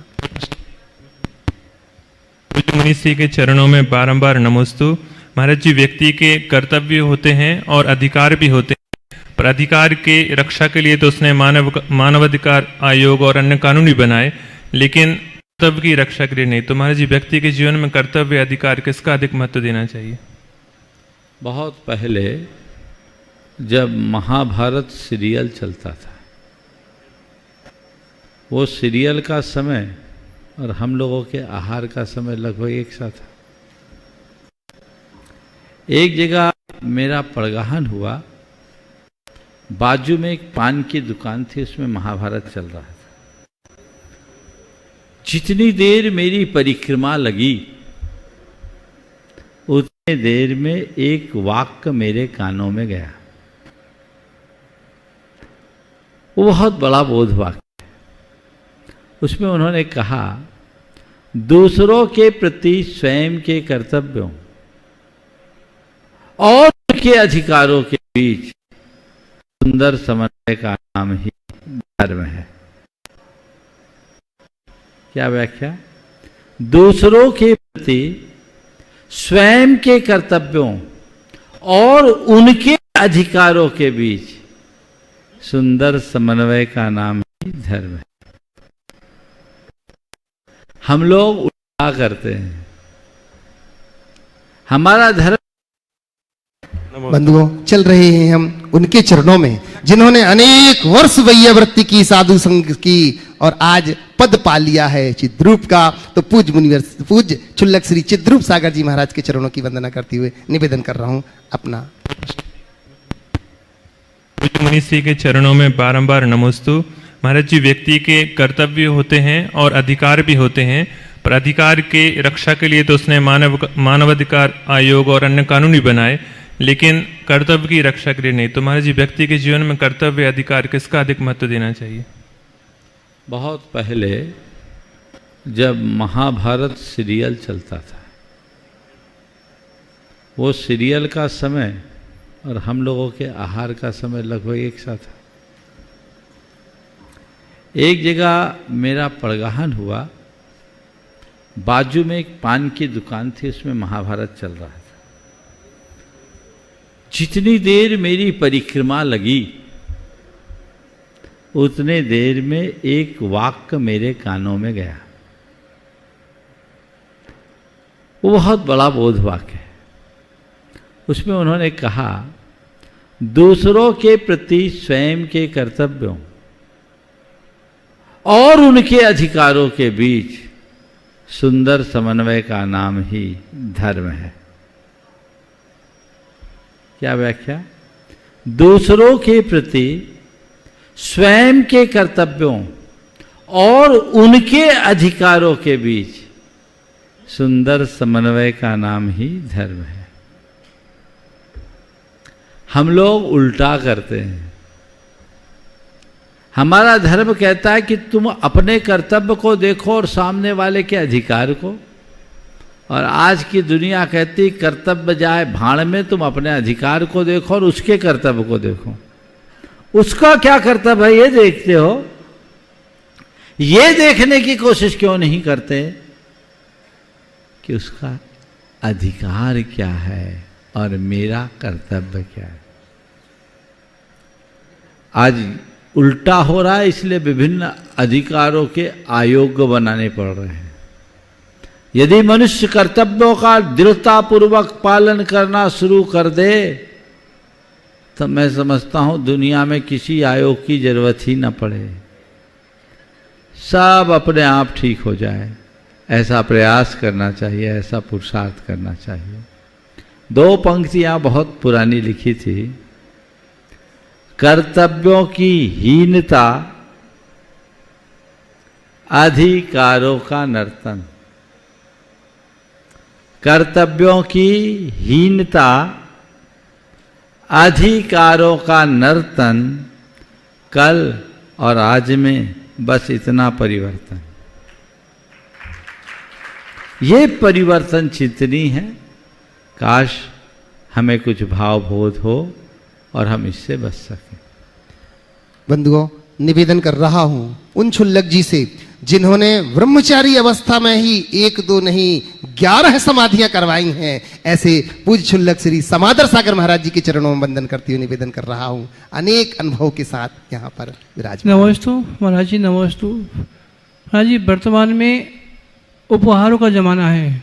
पूज्य मुनि श्री के चरणों में बारंबार नमोस्तु। महाराज जी, व्यक्ति के कर्तव्य होते हैं और अधिकार भी होते हैं, पर अधिकार के रक्षा के लिए तो उसने मानवाधिकार आयोग और अन्य कानून भी बनाए, लेकिन कर्तव्य की रक्षा के लिए नहीं। तो महाराज जी, व्यक्ति के जीवन में कर्तव्य अधिकार किसका अधिक महत्व देना चाहिए? बहुत पहले जब महाभारत सीरियल चलता था, वो सीरियल का समय और हम लोगों के आहार का समय लगभग एक सा था। एक जगह मेरा परगाहन हुआ, बाजू में एक पान की दुकान थी, उसमें महाभारत चल रहा था। जितनी देर मेरी परिक्रमा लगी उतनी देर में एक वाक्य मेरे कानों में गया। वो बहुत बड़ा बोध वाक्य। उसमें उन्होंने कहा, दूसरों के प्रति स्वयं के कर्तव्यों और उनके अधिकारों के बीच सुंदर समन्वय का नाम ही धर्म है। क्या व्याख्या? दूसरों के प्रति स्वयं के कर्तव्यों और उनके अधिकारों के बीच सुंदर समन्वय का नाम ही धर्म है। हम लोग उल्टा करते हैं। हमारा धर्म। बंधुओं, चल रहे हैं हम उनके चरणों में जिन्होंने अनेक वर्ष वैयावृत्ति की, साधु संग की और आज पद पा लिया है चिद्रूप का। तो पूज्य छुल्लक श्री चिद्रूप सागर जी महाराज के चरणों की वंदना करते हुए निवेदन कर रहा हूं अपना। पूज्य मुनि श्री के चरणों में बारंबार नमोस्तु। महाराज जी, व्यक्ति के कर्तव्य होते हैं और अधिकार भी होते हैं, पर अधिकार के रक्षा के लिए तो उसने मानवाधिकार आयोग और अन्य कानून भी बनाए, लेकिन कर्तव्य की रक्षा के लिए नहीं। तो महाराज जी, व्यक्ति के जीवन में कर्तव्य अधिकार किसका अधिक महत्व देना चाहिए? बहुत पहले जब महाभारत सीरियल चलता था, वो सीरियल का समय और हम लोगों के आहार का समय लगभग एक सा था। एक जगह मेरा परगाहन हुआ, बाजू में एक पान की दुकान थी, उसमें महाभारत चल रहा था। जितनी देर मेरी परिक्रमा लगी उतने देर में एक वाक्य मेरे कानों में गया। वो बहुत बड़ा बोध वाक्य है। उसमें उन्होंने कहा, दूसरों के प्रति स्वयं के कर्तव्यों और उनके अधिकारों के बीच सुंदर समन्वय का नाम ही धर्म है। क्या व्याख्या? दूसरों के प्रति स्वयं के कर्तव्यों और उनके अधिकारों के बीच सुंदर समन्वय का नाम ही धर्म है। हम लोग उल्टा करते हैं। हमारा धर्म कहता है कि तुम अपने कर्तव्य को देखो और सामने वाले के अधिकार को, और आज की दुनिया कहती कर्तव्य जाए भाड़ में, तुम अपने अधिकार को देखो और उसके कर्तव्य को देखो। उसका क्या कर्तव्य है ये देखते हो, ये देखने की कोशिश क्यों नहीं करते कि उसका अधिकार क्या है और मेरा कर्तव्य क्या है। आज उल्टा हो रहा है, इसलिए विभिन्न अधिकारों के आयोग बनाने पड़ रहे हैं। यदि मनुष्य कर्तव्यों का दृढ़तापूर्वक पालन करना शुरू कर दे तो मैं समझता हूँ दुनिया में किसी आयोग की जरूरत ही न पड़े, सब अपने आप ठीक हो जाए, ऐसा प्रयास करना चाहिए, ऐसा पुरुषार्थ करना चाहिए। 2 पंक्तियां बहुत पुरानी लिखी थी। कर्तव्यों की हीनता अधिकारों का नर्तन। कर्तव्यों की हीनता अधिकारों का नर्तन, कल और आज में बस इतना परिवर्तन। ये परिवर्तन चिंतनीय है। काश हमें कुछ भावबोध हो और हम इससे बच सकें। बंधुओं, निवेदन कर रहा हूं उन क्षुल्लक जी से जिन्होंने ब्रह्मचारी अवस्था में ही 1 2 नहीं 11 समाधियां करवाई हैं, ऐसे पूज्य क्षुल्लक श्री समादर सागर महाराज जी के चरणों में वंदन करते हुए निवेदन कर रहा हूं, अनेक अनुभव के साथ यहाँ पर विराजमान। नमस्तु महाराज जी, नमस्तु महाराज जी। वर्तमान में उपहारों का जमाना है।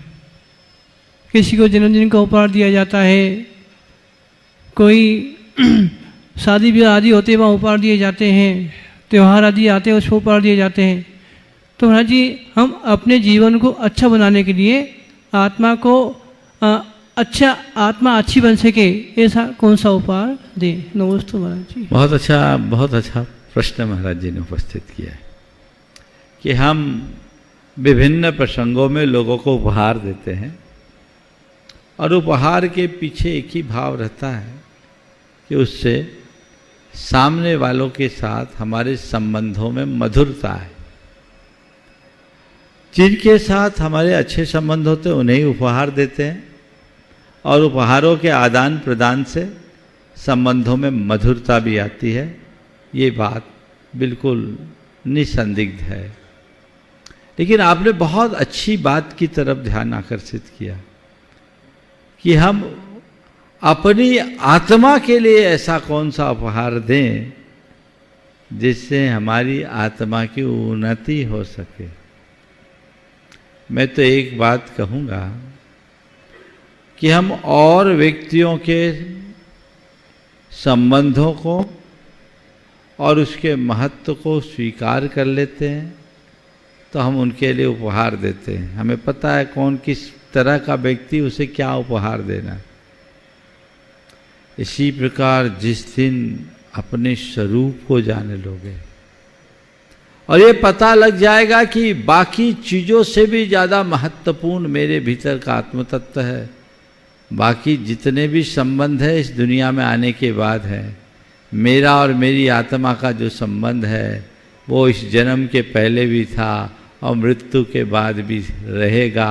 किसी को जन्मदिन का उपहार दिया जाता है, कोई शादी ब्याह आदि होते हैं वहाँ उपहार दिए जाते हैं, त्यौहार आदि आते हैं उसको उपहार दिए जाते हैं। तो महाराज जी, हम अपने जीवन को अच्छा बनाने के लिए आत्मा को आत्मा अच्छी बन सके, ऐसा कौन सा उपहार दें? नमस्ते महाराज जी। बहुत अच्छा प्रश्न महाराज जी ने उपस्थित किया है कि हम विभिन्न प्रसंगों में लोगों को उपहार देते हैं और उपहार के पीछे एक ही भाव रहता है कि उससे सामने वालों के साथ हमारे संबंधों में मधुरता है। जिनके साथ हमारे अच्छे संबंध होते हैं उन्हें उपहार देते हैं और उपहारों के आदान प्रदान से संबंधों में मधुरता भी आती है। ये बात बिल्कुल निसंदिग्ध है। लेकिन आपने बहुत अच्छी बात की तरफ ध्यान आकर्षित किया कि हम अपनी आत्मा के लिए ऐसा कौन सा उपहार दें जिससे हमारी आत्मा की उन्नति हो सके। मैं तो एक बात कहूँगा कि हम और व्यक्तियों के संबंधों को और उसके महत्व को स्वीकार कर लेते हैं तो हम उनके लिए उपहार देते हैं। हमें पता है कौन किस तरह का व्यक्ति, उसे क्या उपहार देना है। इसी प्रकार जिस दिन अपने स्वरूप को जाने लोगे और ये पता लग जाएगा कि बाकी चीज़ों से भी ज़्यादा महत्वपूर्ण मेरे भीतर का आत्मतत्व है, बाकी जितने भी संबंध है इस दुनिया में आने के बाद है, मेरा और मेरी आत्मा का जो संबंध है वो इस जन्म के पहले भी था और मृत्यु के बाद भी रहेगा।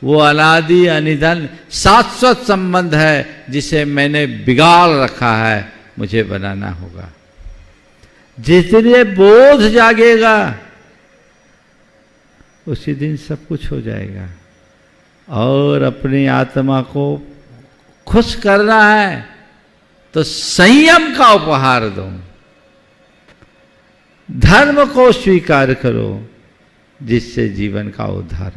वो अनादि अनिधन शाश्वत संबंध है जिसे मैंने बिगाड़ रखा है, मुझे बनाना होगा। जितने बोध जागेगा उसी दिन सब कुछ हो जाएगा। और अपनी आत्मा को खुश करना है तो संयम का उपहार दो, धर्म को स्वीकार करो जिससे जीवन का उद्धार।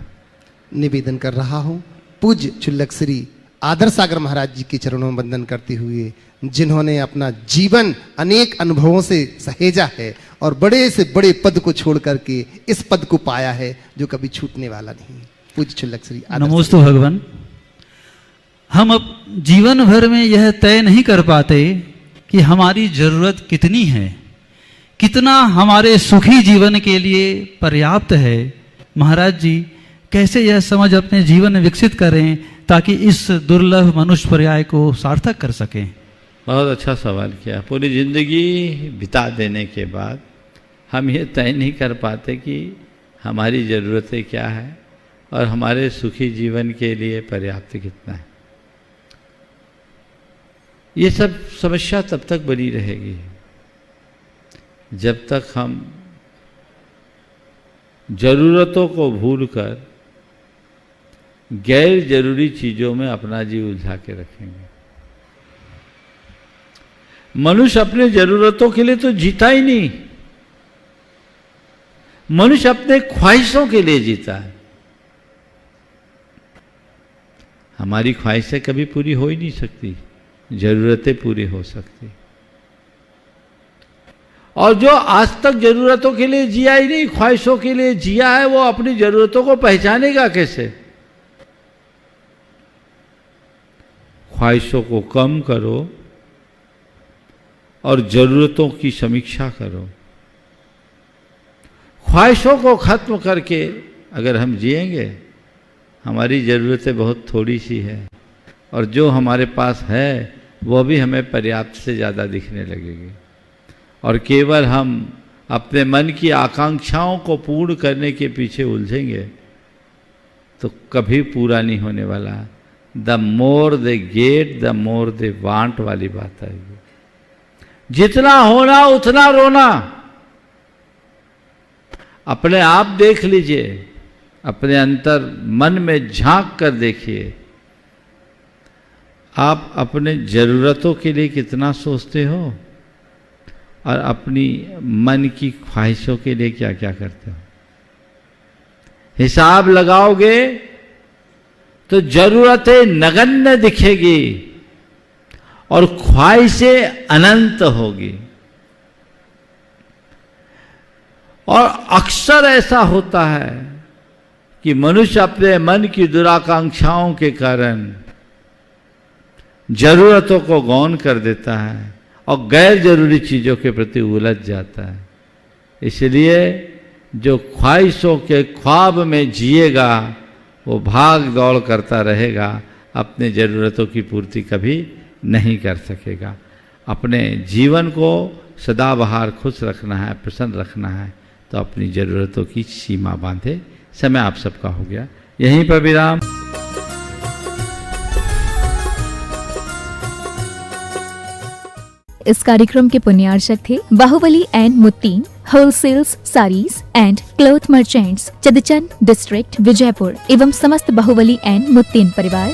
निवेदन कर रहा हूं पूज्य क्षुल्लक श्री आदर सागर महाराज जी के चरणों में वंदन करते हुए, जिन्होंने अपना जीवन अनेक अनुभवों से सहेजा है और बड़े से बड़े पद को छोड़ करके इस पद को पाया है जो कभी छूटने वाला नहीं। पूज्य क्षुल्लक श्री नमोस्तु भगवान। हम अब जीवन भर में यह तय नहीं कर पाते कि हमारी जरूरत कितनी है, कितना हमारे सुखी जीवन के लिए पर्याप्त है। महाराज जी, कैसे यह समझ अपने जीवन में विकसित करें ताकि इस दुर्लभ मनुष्य पर्याय को सार्थक कर सकें? बहुत अच्छा सवाल किया। पूरी जिंदगी बिता देने के बाद हम ये तय नहीं कर पाते कि हमारी ज़रूरतें क्या है और हमारे सुखी जीवन के लिए पर्याप्त कितना है। ये सब समस्या तब तक बनी रहेगी जब तक हम ज़रूरतों को भूलकर गैर जरूरी चीज़ों में अपना जीव उलझा के रखेंगे। मनुष्य अपने ज़रूरतों के लिए तो जीता ही नहीं, मनुष्य अपने ख्वाहिशों के लिए जीता है। हमारी ख्वाहिशें कभी पूरी हो ही नहीं सकती, ज़रूरतें पूरी हो सकती। और जो आज तक जरूरतों के लिए जिया ही नहीं, ख्वाहिशों के लिए जिया है, वो अपनी जरूरतों को पहचानेगा कैसे? ख्वाहिशों को कम करो और जरूरतों की समीक्षा करो। ख्वाहिशों को खत्म करके अगर हम जिएंगे, हमारी ज़रूरतें बहुत थोड़ी सी है और जो हमारे पास है वो भी हमें पर्याप्त से ज़्यादा दिखने लगेगी और केवल हम अपने मन की आकांक्षाओं को पूर्ण करने के पीछे उलझेंगे तो कभी पूरा नहीं होने वाला। The more they get the more they want वाली बात आएगी। जितना होना उतना रोना। अपने आप देख लीजिए, अपने अंतर मन में झांक कर देखिए, आप अपने जरूरतों के लिए कितना सोचते हो और अपनी मन की ख्वाहिशों के लिए क्या क्या करते हो। हिसाब लगाओगे तो जरूरतें नगण्य दिखेगी और ख्वाहिशें अनंत होगी। और अक्सर ऐसा होता है कि मनुष्य अपने मन की दुराकांक्षाओं के कारण जरूरतों को गौण कर देता है और गैर जरूरी चीज़ों के प्रति उलझ जाता है। इसलिए जो ख्वाहिशों के ख्वाब में जिएगा वो भाग दौड़ करता रहेगा, अपने ज़रूरतों की पूर्ति कभी नहीं कर सकेगा। अपने जीवन को सदाबहार खुश रखना है, प्रसन्न रखना है, तो अपनी ज़रूरतों की सीमा बांधे। समय आप सबका हो गया, यहीं पर विराम। इस कार्यक्रम के पुण्यार्चक थे बाहुबली एंड मुत्तीन wholesales saris and cloth merchants, चदचन डिस्ट्रिक्ट, विजयपुर एवं समस्त बाहुबली एंड मुत्तीन परिवार।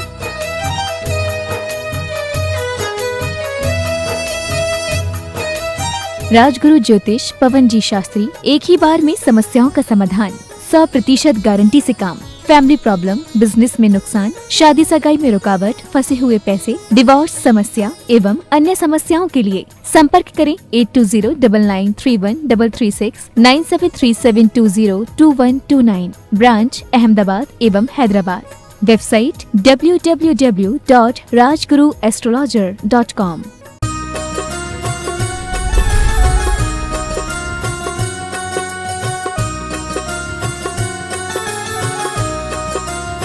राजगुरु ज्योतिष पवन जी शास्त्री, एक ही बार में समस्याओं का समाधान, 100% गारंटी से काम। फैमिली प्रॉब्लम, बिजनेस में नुकसान, शादी सगाई में रुकावट, फंसे हुए पैसे, डिवोर्स समस्या एवं अन्य समस्याओं के लिए संपर्क करें 8209931336 9737202129। ब्रांच अहमदाबाद एवं हैदराबाद। Website www.rajguruastrologer.com।